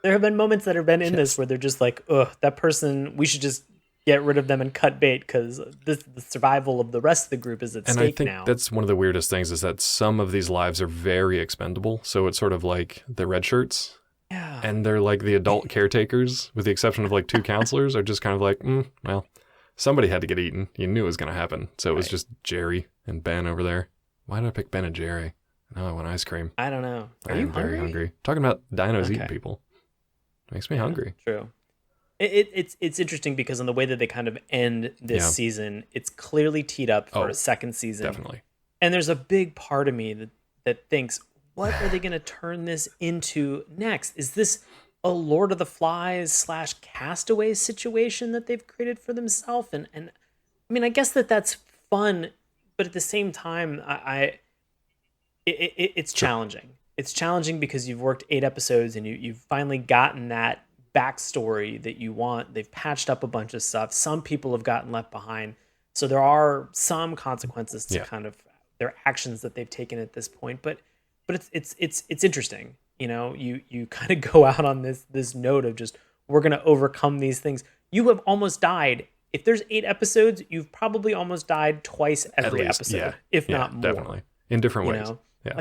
Speaker 1: There have been moments that have been in this where they're just like, ugh, that person, we should just get rid of them and cut bait because the survival of the rest of the group is at stake now. And I think
Speaker 2: that's one of the weirdest things is that some of these lives are very expendable. So it's sort of like the red shirts.
Speaker 1: Yeah.
Speaker 2: And they're like the adult caretakers, with the exception of like 2 counselors, are just kind of like, well, somebody had to get eaten. You knew it was going to happen. So it was just Jerry and Ben over there. Why did I pick Ben and Jerry? Now I want ice cream.
Speaker 1: I don't know.
Speaker 2: I'm very hungry. Talking about dinos eating people makes me hungry.
Speaker 1: True. It's interesting because in the way that they kind of end this season, it's clearly teed up for a second season.
Speaker 2: Definitely.
Speaker 1: And there's a big part of me that thinks, what are they going to turn this into next? Is this a Lord of the Flies / Castaways situation that they've created for themselves? And I mean, I guess that's fun, but at the same time, it's challenging. It's challenging because you've worked 8 episodes and you've finally gotten that backstory that you want. They've patched up a bunch of stuff. Some people have gotten left behind. So there are some consequences to kind of their actions that they've taken at this point. But it's interesting. You know, you kind of go out on this note of just, we're going to overcome these things. You have almost died if there's 8 episodes, you've probably almost died twice every
Speaker 2: least,
Speaker 1: episode, if not more.
Speaker 2: Definitely. In different ways.
Speaker 1: Yeah.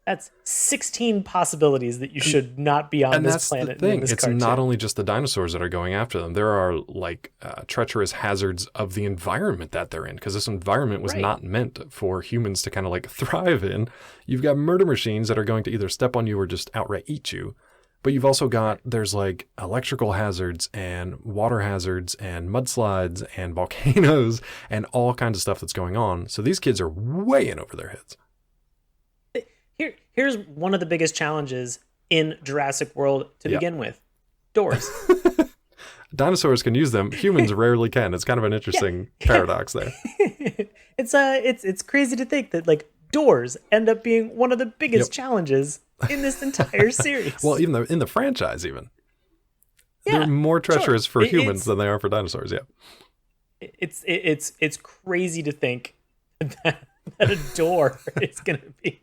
Speaker 1: That's 16 possibilities that you should not be on this planet.
Speaker 2: The thing.
Speaker 1: In this
Speaker 2: it's
Speaker 1: cartoon.
Speaker 2: not only just the dinosaurs that are going after them. There are like treacherous hazards of the environment that they're in, because this environment was not meant for humans to kind of like thrive in. You've got murder machines that are going to either step on you or just outright eat you. But you've also got, there's like electrical hazards and water hazards and mudslides and volcanoes and all kinds of stuff that's going on. So these kids are way in over their heads.
Speaker 1: Here's one of the biggest challenges in Jurassic World to begin with. Doors.
Speaker 2: Dinosaurs can use them. Humans rarely can. It's kind of an interesting paradox there.
Speaker 1: It's crazy to think that like doors end up being one of the biggest challenges in this entire series.
Speaker 2: Well, even in the franchise, they're more treacherous for humans than they are for dinosaurs. Yeah,
Speaker 1: it's crazy to think that a door is going to be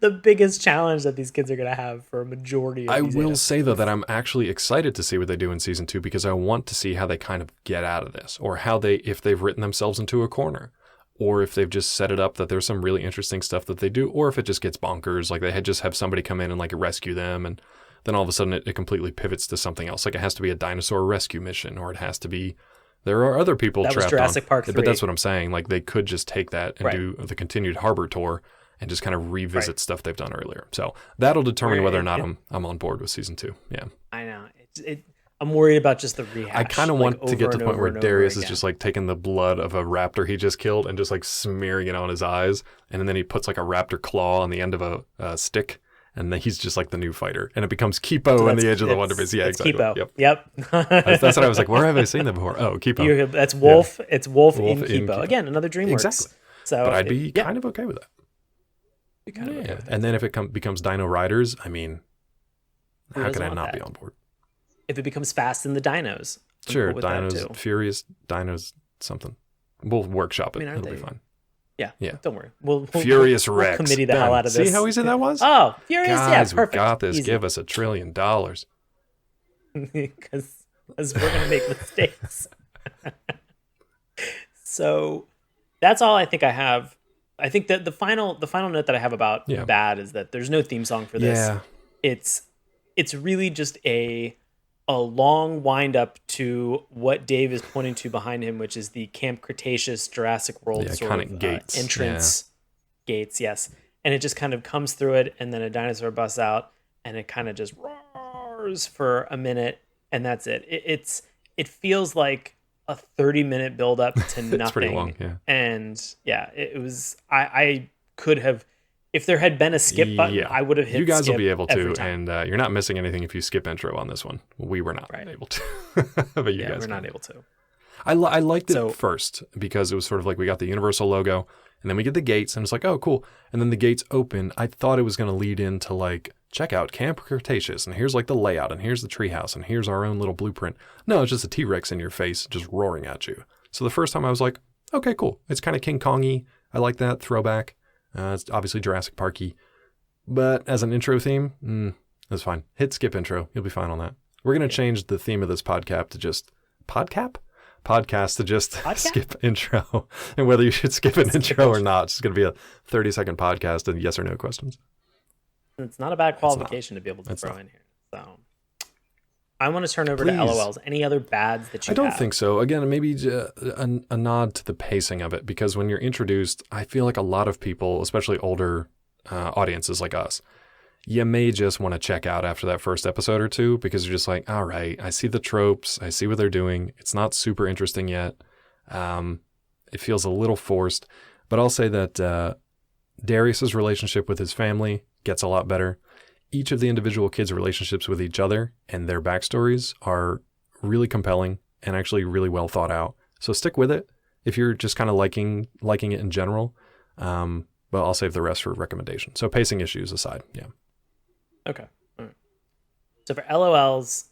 Speaker 1: the biggest challenge that these kids are going to have for a majority of
Speaker 2: I
Speaker 1: these
Speaker 2: will
Speaker 1: episodes.
Speaker 2: say, though, that I'm actually excited to see what they do in season 2, because I want to see how they kind of get out of this, or if they've written themselves into a corner, or if they've just set it up that there's some really interesting stuff that they do, or if it just gets bonkers, like they just have somebody come in and like rescue them, and then all of a sudden it completely pivots to something else. Like it has to be a dinosaur rescue mission, or it has to be, there are other people
Speaker 1: that
Speaker 2: trapped
Speaker 1: was Jurassic Park 3.
Speaker 2: But that's what I'm saying. Like they could just take that and do the continued harbor tour and just kind of revisit stuff they've done earlier. So that'll determine whether or not I'm on board with season 2. Yeah.
Speaker 1: I know. I'm worried about just the rehash.
Speaker 2: I kind of want to get to the point where Darius is just like taking the blood of a raptor he just killed and just like smearing it on his eyes. And then he puts like a raptor claw on the end of a stick. And then he's just like the new fighter. And it becomes Kipo in the Edge of the Wonder Beast. Yeah, exactly.
Speaker 1: Kipo.
Speaker 2: Yep. That's what I was like, where have I seen that before? Oh, Kipo.
Speaker 1: That's Wolf. Yeah. It's Wolf in Kipo. Again, another DreamWorks.
Speaker 2: Exactly.
Speaker 1: So
Speaker 2: but I'd be kind of okay with that. And then if it becomes Dino Riders, I mean, how can I not be on board?
Speaker 1: If it becomes Fast in the Dinos.
Speaker 2: Sure, Dinos, Furious, Dinos, something. We'll workshop it. It'll be fine.
Speaker 1: Yeah. Don't worry. We'll
Speaker 2: Furious Rex.
Speaker 1: We'll committee the hell out of this.
Speaker 2: See how easy that was?
Speaker 1: Oh, Furious,
Speaker 2: Guys,
Speaker 1: perfect.
Speaker 2: We got this.
Speaker 1: Easy.
Speaker 2: Give us $1 trillion.
Speaker 1: Because we're going to make mistakes. So that's all I think I have. I think that the final note that I have about Bad is that there's no theme song for this.
Speaker 2: Yeah.
Speaker 1: It's really just a long wind up to what Dave is pointing to behind him, which is the Camp Cretaceous Jurassic World sort of
Speaker 2: gates.
Speaker 1: Entrance gates, yes. And it just kind of comes through it, and then a dinosaur busts out, and it kind of just roars for a minute, and that's it. It feels like a 30-minute build up to nothing.
Speaker 2: It's pretty long, yeah.
Speaker 1: And yeah, it was. I could have. If there had been a skip button, I would have hit skip.
Speaker 2: You guys will be able to,
Speaker 1: and
Speaker 2: you're not missing anything if you skip intro on this one. We were not able to. But you guys
Speaker 1: we're not able to.
Speaker 2: I liked it first because it was sort of like we got the Universal logo, and then we get the gates, and it's like, oh, cool. And then the gates open. I thought it was going to lead into like, check out Camp Cretaceous, and here's like the layout, and here's the treehouse, and here's our own little blueprint. No, it's just a T-Rex in your face just roaring at you. So the first time I was like, okay, cool. It's kind of King Kong-y. I like that throwback. It's obviously Jurassic Park-y. But as an intro theme, that's fine. Hit skip intro. You'll be fine on that. We're going to change the theme of this podcast to just... Podcast to just skip intro. And whether you should skip an intro or not, it's just going to be a 30-second podcast and yes or no questions.
Speaker 1: It's not a bad qualification to be able to throw in here. So I want to turn over to LOLs. Any other bads that you have?
Speaker 2: I don't think so. Again, maybe a nod to the pacing of it, because when you're introduced, I feel like a lot of people, especially older audiences like us, you may just want to check out after that first episode or two, because you're just like, all right, I see the tropes. I see what they're doing. It's not super interesting yet. It feels a little forced. But I'll say that Darius's relationship with his family gets a lot better. Each of the individual kids' relationships with each other and their backstories are really compelling and actually really well thought out. So stick with it if you're just kind of liking it in general. But I'll save the rest for recommendation. So pacing issues aside, yeah.
Speaker 1: Okay. All right. So for LOLs,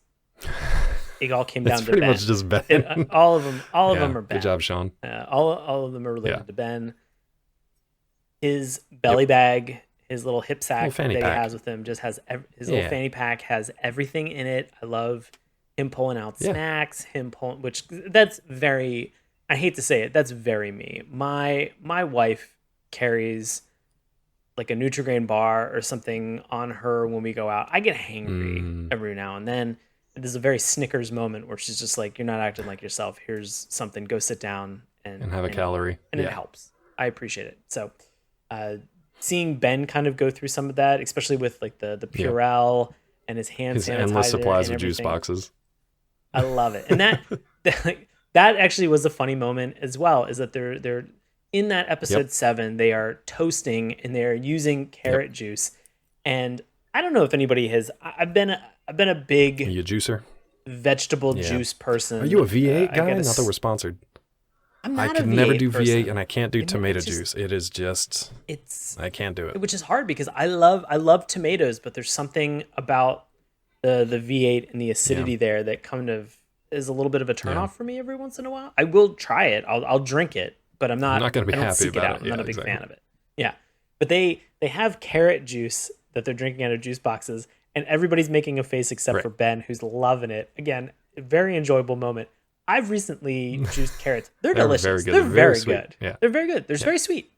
Speaker 1: it all came down to
Speaker 2: pretty
Speaker 1: Ben.
Speaker 2: Much just Ben.
Speaker 1: All of them are Ben.
Speaker 2: Good job, Sean.
Speaker 1: All of them are related to Ben. His belly bag, his little hip sack that he has with him, just has his little fanny pack has everything in it. I love him pulling out
Speaker 2: Yeah.
Speaker 1: snacks, which that's very, I hate to say it, that's very me. My wife carries like a Nutri-Grain bar or something on her when we go out. I get hangry every now and then. There's a very Snickers moment where she's just like, "You're not acting like yourself. Here's something. Go sit down
Speaker 2: And have a calorie."
Speaker 1: And it helps. I appreciate it. So, seeing Ben kind of go through some of that, especially with like the Purell and his hand
Speaker 2: His
Speaker 1: sanitizer
Speaker 2: endless supplies
Speaker 1: and
Speaker 2: of juice
Speaker 1: everything.
Speaker 2: boxes.
Speaker 1: I love it. And that actually was a funny moment as well, is that they're in that episode 7, they are toasting and they're using carrot juice. And I don't know if anybody has, I've been a big
Speaker 2: Are you a juicer?
Speaker 1: vegetable juice person.
Speaker 2: Are you a V8 guy? Not that we're sponsored.
Speaker 1: I'm
Speaker 2: I
Speaker 1: not
Speaker 2: can
Speaker 1: a
Speaker 2: never
Speaker 1: V8
Speaker 2: do
Speaker 1: person.
Speaker 2: V8 and I can't do tomato
Speaker 1: it's just-
Speaker 2: juice. It is just, I can't do it.
Speaker 1: Which is hard because I love tomatoes, but there's something about the V8 and the acidity there that kind of is a little bit of a turnoff for me every once in a while. I will try it. I'll drink it, but I'm not
Speaker 2: going to be
Speaker 1: I don't
Speaker 2: happy
Speaker 1: seek
Speaker 2: about
Speaker 1: out.
Speaker 2: it.
Speaker 1: I'm not
Speaker 2: Yeah,
Speaker 1: a big
Speaker 2: exactly.
Speaker 1: fan of it. Yeah. But they have carrot juice that they're drinking out of juice boxes, and everybody's making a face except for Ben, who's loving it. Again, a very enjoyable moment. I've recently juiced carrots. They're delicious.
Speaker 2: very good.
Speaker 1: They're
Speaker 2: Very
Speaker 1: very
Speaker 2: sweet.
Speaker 1: good.
Speaker 2: Yeah.
Speaker 1: They're very good. They're very sweet.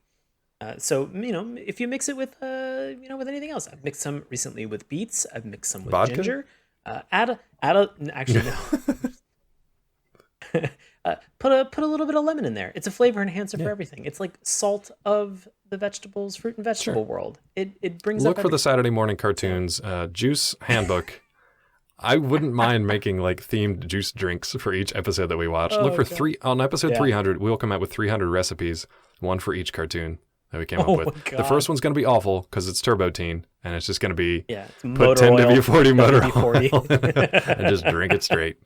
Speaker 1: So, if you mix it with, with anything else, I've mixed some recently with beets. I've mixed some with
Speaker 2: Vodka?
Speaker 1: ginger. Actually, no. Put a little bit of lemon in there. It's a flavor enhancer for everything. It's like salt of the vegetables, fruit and vegetable world. It brings
Speaker 2: Look
Speaker 1: up
Speaker 2: for the Saturday morning cartoons, juice handbook. I wouldn't mind making like themed juice drinks for each episode that we watch. Look for on episode 300. We'll come out with 300 recipes, one for each cartoon that we came up with. The first one's going to be awful because it's Turbo Teen, and it's just going to be
Speaker 1: it's
Speaker 2: put
Speaker 1: motor
Speaker 2: 10
Speaker 1: oil,
Speaker 2: W40 motor
Speaker 1: WD-40.
Speaker 2: oil in it and just drink it straight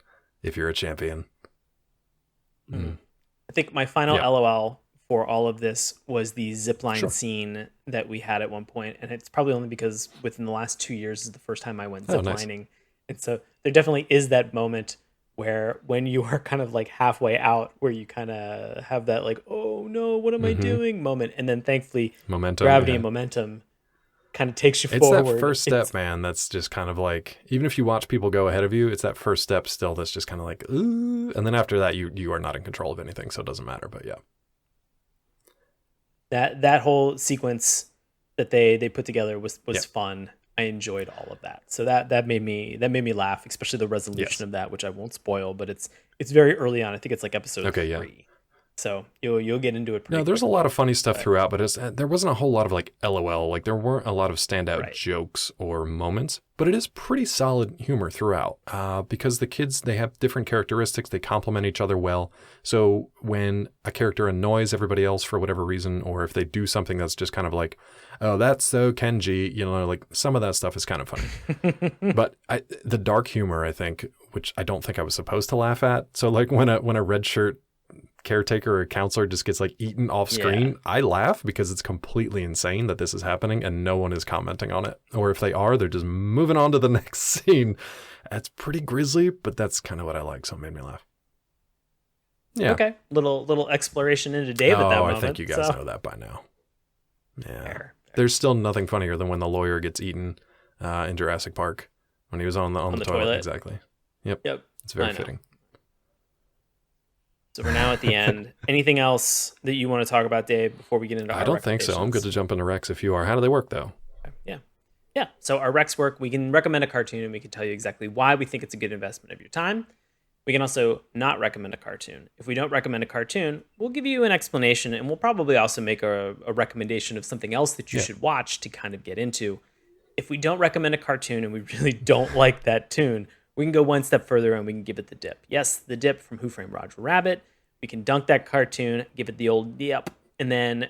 Speaker 2: if you're a champion.
Speaker 1: I think my final LOL for all of this was the zipline scene that we had at one point, and it's probably only because within the last 2 years is the first time I went ziplining. Nice. And so there definitely is that moment where when you are kind of like halfway out, where you kind of have that like, oh no, what am I doing moment, and then thankfully gravity and momentum kind of takes you forward.
Speaker 2: It's that first step, man. That's just kind of like, even if you watch people go ahead of you, it's that first step still that's just kind of like, ooh. And then after that, you are not in control of anything, so it doesn't matter. But yeah.
Speaker 1: That whole sequence that they put together was fun. I enjoyed all of that. So that made me laugh, especially the resolution of that, which I won't spoil, but it's very early on. I think it's like episode 3. Yeah. So you'll get into it pretty
Speaker 2: No, there's
Speaker 1: quickly.
Speaker 2: a lot of funny stuff throughout, but there wasn't a whole lot of like LOL. Like there weren't a lot of standout jokes or moments, but it is pretty solid humor throughout because the kids, they have different characteristics. They complement each other well. So when a character annoys everybody else for whatever reason, or if they do something that's just kind of like, oh, that's so Kenji, like some of that stuff is kind of funny. But the dark humor, I think, which I don't think I was supposed to laugh at. So like when a red shirt caretaker or counselor just gets like eaten off screen, I laugh because it's completely insane that this is happening and no one is commenting on it. Or if they are, they're just moving on to the next scene. That's pretty grisly, but that's kind of what I like, so it made me laugh. Yeah.
Speaker 1: Okay. Little exploration into Dave at that moment.
Speaker 2: I think you guys know that by now. Yeah. Fair. There's still nothing funnier than when the lawyer gets eaten in Jurassic Park when he was on the toilet. Exactly. Yep. It's very fitting.
Speaker 1: So we're now at the end. Anything else that you want to talk about, Dave, before we get into our
Speaker 2: I don't think so. I'm good to jump into Rex if you are. How do they work, though?
Speaker 1: Yeah. So our Rex work, we can recommend a cartoon and we can tell you exactly why we think it's a good investment of your time. We can also not recommend a cartoon. If we don't recommend a cartoon, we'll give you an explanation, and we'll probably also make a recommendation of something else that you should watch to kind of get into. If we don't recommend a cartoon and we really don't like that tune, we can go one step further and we can give it the dip. Yes, the dip from Who Framed Roger Rabbit. We can dunk that cartoon, give it the old yep, and then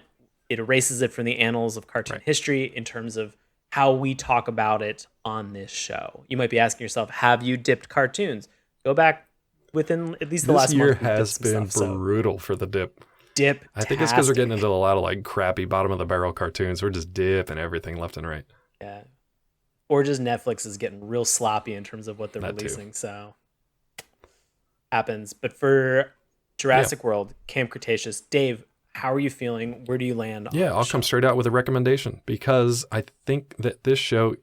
Speaker 1: it erases it from the annals of cartoon history in terms of how we talk about it on this show. You might be asking yourself, have you dipped cartoons? Go back within at least the last month.
Speaker 2: This year has been brutal for the dip. I think it's because we're getting into a lot of like crappy bottom of the barrel cartoons. We're just dipping everything left and right.
Speaker 1: Yeah. Or just Netflix is getting real sloppy in terms of what they're releasing.
Speaker 2: Too.
Speaker 1: So happens. But for Jurassic World, Camp Cretaceous, Dave, how are you feeling? Where do you land on
Speaker 2: I'll come straight out with a recommendation because I think that this show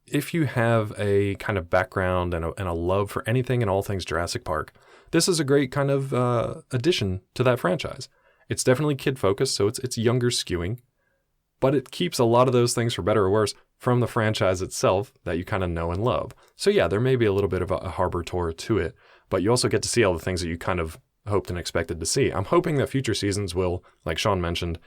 Speaker 2: if you have a kind of background and a love for anything and all things Jurassic Park, this is a great kind of addition to that franchise. It's definitely kid-focused, so it's younger skewing, but it keeps a lot of those things, for better or worse, from the franchise itself that you kind of know and love. So yeah, there may be a little bit of a harbor tour to it, but you also get to see all the things that you kind of hoped and expected to see. I'm hoping that future seasons will, like Sean mentioned,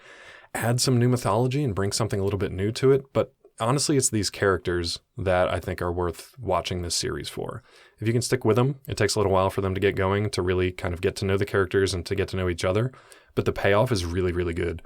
Speaker 2: add some new mythology and bring something a little bit new to it, but honestly, it's these characters that I think are worth watching this series for. If you can stick with them, it takes a little while for them to get going, to really kind of get to know the characters and to get to know each other, but the payoff is really, really good.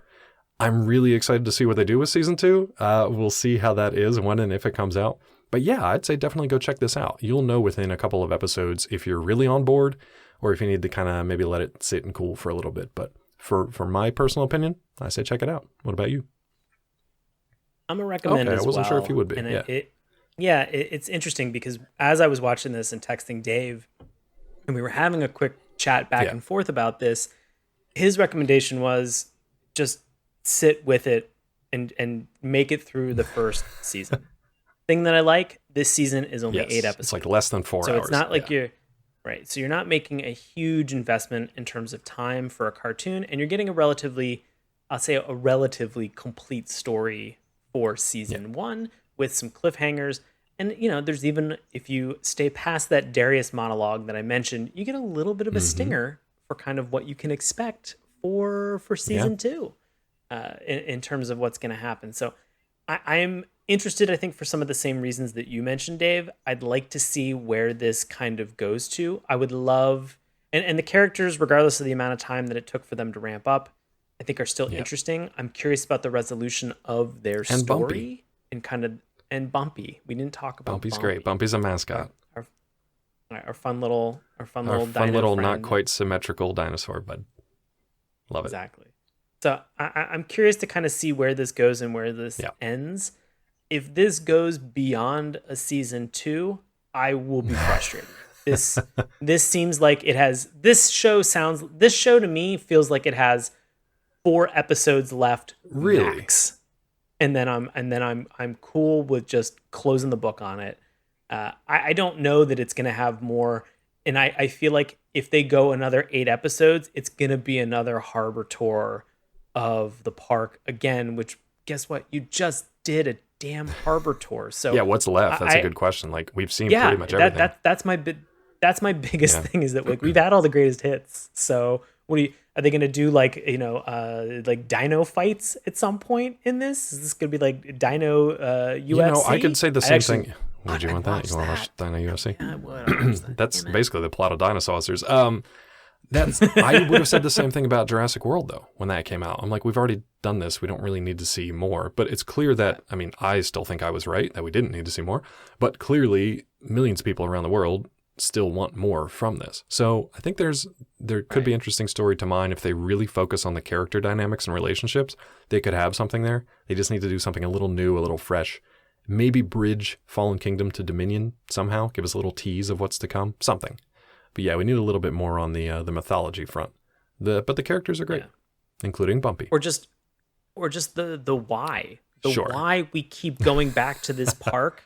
Speaker 2: I'm really excited to see what they do with season 2. We'll see how that is, when and if it comes out. But yeah, I'd say definitely go check this out. You'll know within a couple of episodes if you're really on board or if you need to kind of maybe let it sit and cool for a little bit. But for my personal opinion, I say check it out. What about you?
Speaker 1: I'm going to recommend as well.
Speaker 2: I wasn't sure if you would be.
Speaker 1: And it's interesting because as I was watching this and texting Dave, and we were having a quick chat back and forth about this, his recommendation was just sit with it and make it through the first season. Thing that I like, this season is only 8 episodes.
Speaker 2: It's like less than 4 hours.
Speaker 1: So it's not like you're right. So you're not making a huge investment in terms of time for a cartoon, and you're getting a relatively complete story for season 1 with some cliffhangers. And, there's even, if you stay past that Darius monologue that I mentioned, you get a little bit of a stinger for kind of what you can expect for season 2 in terms of what's going to happen. So I'm interested, I think, for some of the same reasons that you mentioned, Dave. I'd like to see where this kind of goes to. I would love, and the characters, regardless of the amount of time that it took for them to ramp up, I think are still interesting. I'm curious about the resolution of their story.
Speaker 2: Bumpy.
Speaker 1: And Bumpy. We didn't talk about
Speaker 2: Bumpy's
Speaker 1: Bumpy.
Speaker 2: Great. Bumpy's a mascot.
Speaker 1: Our fun little dino
Speaker 2: little
Speaker 1: friend.
Speaker 2: Not quite symmetrical dinosaur, bud. Love it.
Speaker 1: Exactly. So I'm curious to kind of see where this goes and where this ends. If this goes beyond a season 2, I will be frustrated. This seems like it has. This show to me feels like it has 4 episodes left,
Speaker 2: really,
Speaker 1: max. And then I'm cool with just closing the book on it. I don't know that it's gonna have more, and I feel like if they go another 8 episodes, it's gonna be another harbor tour of the park again. Which, guess what? You just did a damn harbor tour. So
Speaker 2: yeah, what's left? That's a good question. Like, we've seen pretty much everything.
Speaker 1: That's my biggest thing, is that like we've had all the greatest hits. So are they going to do like dino fights at some point in this? Is this going to be like Dino UFC?
Speaker 2: I could say the same thing. Would you want that? You want to watch Dino UFC?
Speaker 1: Yeah, I would.
Speaker 2: That's basically the plot of Dinosaurs. I would have said the same thing about Jurassic World, though, when that came out. I'm like, we've already done this. We don't really need to see more. But it's clear that, I still think I was right, that we didn't need to see more. But clearly, millions of people around the world still want more from this. So I think there could be interesting story to mine if they really focus on the character dynamics and relationships. They could have something there. They just need to do something a little new, a little fresh. Maybe bridge Fallen Kingdom to Dominion somehow. Give us a little tease of what's to come. Something. But yeah, we need a little bit more on the mythology front. But the characters are great, including Bumpy.
Speaker 1: Or just the why. Why we keep going back to this park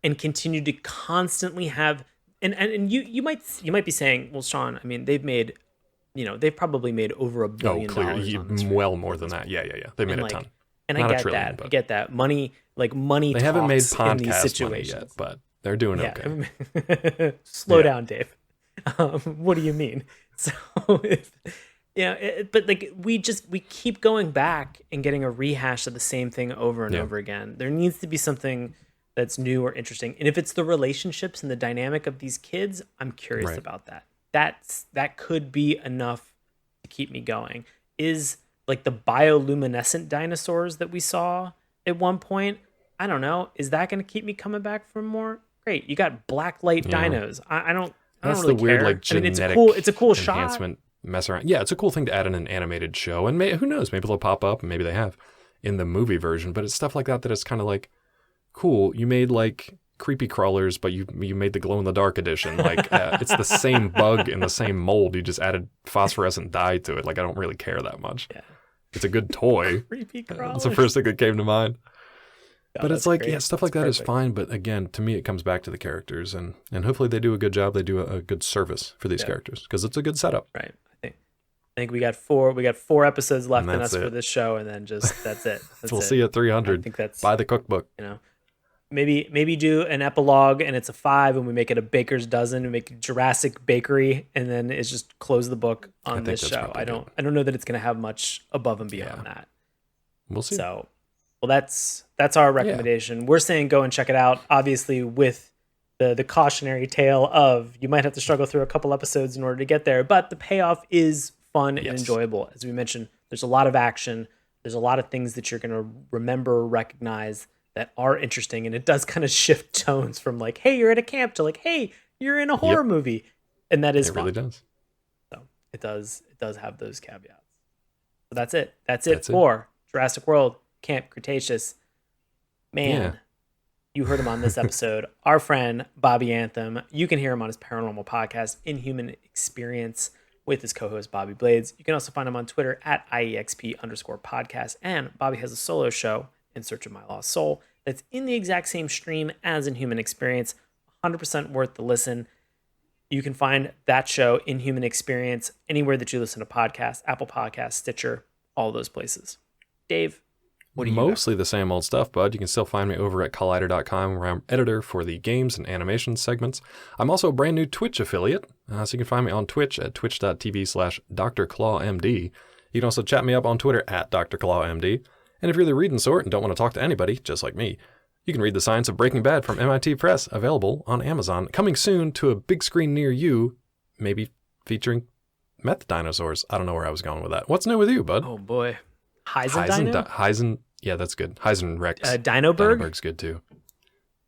Speaker 1: and continue to constantly have. And you might be saying, well, Sean, they've probably made over $1 billion.
Speaker 2: Oh, clearly, well more than that. Yeah. They made a ton.
Speaker 1: And I get that. Money. They haven't made podcast money yet,
Speaker 2: but they're doing okay.
Speaker 1: Slow down, Dave. What do you mean? So, but like we keep going back and getting a rehash of the same thing over and over again. There needs to be something that's new or interesting. And if it's the relationships and the dynamic of these kids, I'm curious about that. That could be enough to keep me going. Is like the bioluminescent dinosaurs that we saw at one point, I don't know, is that going to keep me coming back for more? Great. You got black light dinos. I don't really
Speaker 2: the weird
Speaker 1: care.
Speaker 2: Like genetic
Speaker 1: it's a cool
Speaker 2: enhancement
Speaker 1: shot.
Speaker 2: Mess around. Yeah, it's a cool thing to add in an animated show. And who knows, maybe they'll pop up, and maybe they have in the movie version. But it's stuff like that it's kind of like, cool, you made like creepy crawlers, but you made the glow-in-the-dark edition. Like, it's the same bug in the same mold. You just added phosphorescent dye to it. Like, I don't really care that much. Yeah. It's a good toy.
Speaker 1: Creepy crawlers.
Speaker 2: That's the first thing that came to mind. But it's like, great. Yeah, stuff like that is fine. But again, to me, it comes back to the characters, and hopefully they do a good job. They do a good service for these characters because it's a good setup.
Speaker 1: Right. I think we got four episodes left in us for this show, and then just that's it.
Speaker 2: We'll see you at 300. I think that's buy the cookbook.
Speaker 1: Maybe do an epilogue and it's a 5, and we make it a baker's dozen. We make Jurassic Bakery, and then it's just close the book on this show. I don't know that it's going to have much above and beyond that.
Speaker 2: We'll see.
Speaker 1: So. Well, that's our recommendation. We're saying go and check it out. Obviously, with the cautionary tale of you might have to struggle through a couple episodes in order to get there, but the payoff is fun and enjoyable. As we mentioned, there's a lot of action. There's a lot of things that you're going to remember, recognize that are interesting, and it does kind of shift tones from like, hey, you're at a camp to like, hey, you're in a horror movie, and that is fun.
Speaker 2: It really does.
Speaker 1: So it does have those caveats. So that's it. That's it for Jurassic World. Camp Cretaceous. Man, you heard him on this episode. Our friend Bobby Anthem. You can hear him on his paranormal podcast, Inhuman Experience, with his co-host Bobby Blades. You can also find him on Twitter at IEXP_podcast. And Bobby has a solo show, In Search of My Lost Soul, that's in the exact same stream as Inhuman Experience. 100% worth the listen. You can find that show, Inhuman Experience, anywhere that you listen to podcasts, Apple Podcasts, Stitcher, all those places. Dave, what do you
Speaker 2: Mostly the same old stuff, bud. You can still find me over at collider.com, where I'm editor for the games and animation segments. I'm also a brand new Twitch affiliate, so you can find me on Twitch at twitch.tv/DrClawMD. You can also chat me up on Twitter at DrClawMD. And if you're the reading sort and don't want to talk to anybody, just like me, you can read The Science of Breaking Bad from MIT Press, available on Amazon. Coming soon to a big screen near you, maybe featuring meth dinosaurs. I don't know where I was going with that. What's new with you, bud?
Speaker 1: Oh, boy. Heisen,
Speaker 2: yeah, that's good. Heisen Rex.
Speaker 1: Dinoberg?
Speaker 2: Dinoberg's good too.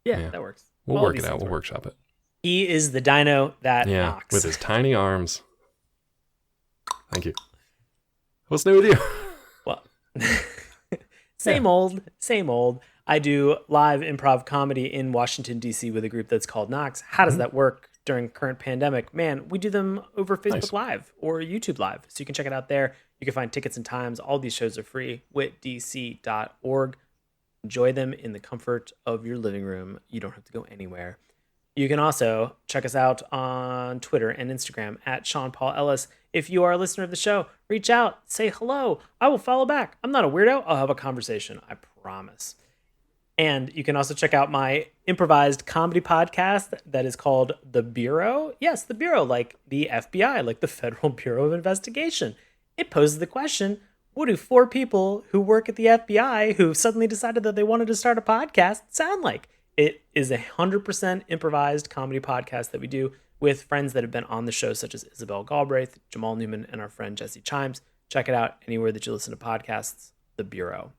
Speaker 1: Yeah, that works.
Speaker 2: We'll work it out. We'll workshop it.
Speaker 1: He is the dino that knocks.
Speaker 2: With his tiny arms. Thank you. What's new with you?
Speaker 1: Well, same old. I do live improv comedy in Washington, D.C. with a group that's called Knox. How does that work during current pandemic? Man, we do them over Facebook Live or YouTube Live. So you can check it out there. You can find tickets and times. All these shows are free. witdc.org. Enjoy them in the comfort of your living room. You don't have to go anywhere. You can also check us out on Twitter and Instagram at Sean Paul Ellis. If you are a listener of the show, reach out, say hello. I will follow back. I'm not a weirdo. I'll have a conversation. I promise. And you can also check out my improvised comedy podcast that is called The Bureau. Yes, The Bureau, like the FBI, like the Federal Bureau of Investigation. It poses the question, what do 4 people who work at the FBI who suddenly decided that they wanted to start a podcast sound like? It is 100% improvised comedy podcast that we do with friends that have been on the show, such as Isabel Galbraith, Jamal Newman, and our friend Jesse Chimes. Check it out anywhere that you listen to podcasts, The Bureau.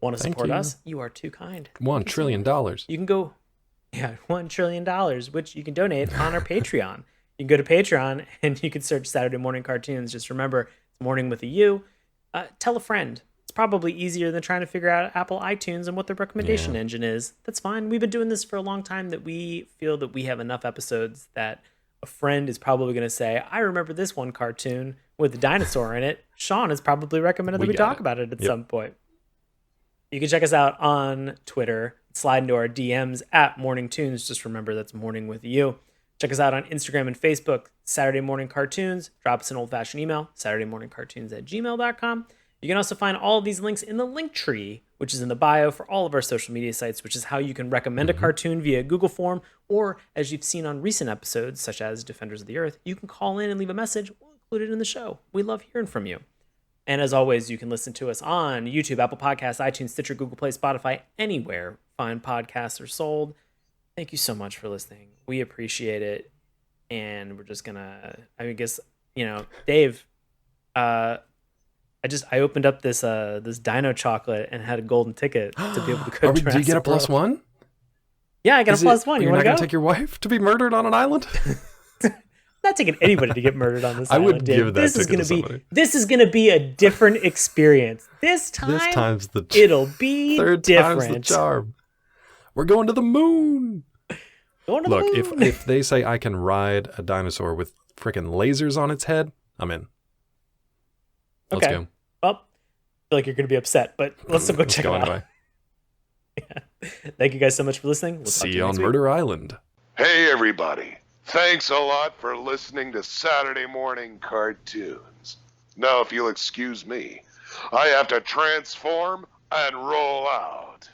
Speaker 1: Want to support us? You are too kind.
Speaker 2: $1 trillion.
Speaker 1: You can go, $1 trillion, which you can donate on our Patreon. You can go to Patreon and you can search Saturday Morning Cartoons. Just remember, it's morning with a U. Tell a friend. It's probably easier than trying to figure out Apple iTunes and what the recommendation engine is. That's fine. We've been doing this for a long time that we feel that we have enough episodes that a friend is probably going to say, I remember this one cartoon with a dinosaur in it. Sean has probably recommended that we talk about it at some point. You can check us out on Twitter. Slide into our DMs at Morning Tunes. Just remember that's morning with you. Check us out on Instagram and Facebook, Saturday Morning Cartoons. Drop us an old-fashioned email, saturdaymorningcartoons@gmail.com. You can also find all of these links in the link tree, which is in the bio for all of our social media sites, which is how you can recommend a cartoon via Google form, or as you've seen on recent episodes, such as Defenders of the Earth, you can call in and leave a message. We'll include it in the show. We love hearing from you. And as always, you can listen to us on YouTube, Apple Podcasts, iTunes, Stitcher, Google Play, Spotify, anywhere fine podcasts are sold. Thank you so much for listening. We appreciate it. And we're just gonna, Dave, I opened up this Dino chocolate and had a golden ticket to be able to go to
Speaker 2: Do you get a +1?
Speaker 1: Yeah, I got a +1. You want to go?
Speaker 2: You're not going to take your wife to be murdered on an island?
Speaker 1: I'm not taking anybody to get murdered on this island.
Speaker 2: I would give that ticket to somebody.
Speaker 1: This is going to be a different experience. This time's it'll be
Speaker 2: third
Speaker 1: different.
Speaker 2: Time's the charm. We're going to the moon. Look, if they say I can ride a dinosaur with freaking lasers on its head, I'm in. Let's go.
Speaker 1: Well, I feel like you're going to be upset, but let's go check it out. Anyway. Thank you guys so much for listening. We'll talk
Speaker 2: See
Speaker 1: to
Speaker 2: you on
Speaker 1: next week.
Speaker 2: Murder Island.
Speaker 4: Hey, everybody. Thanks a lot for listening to Saturday Morning Cartoons. Now, if you'll excuse me, I have to transform and roll out.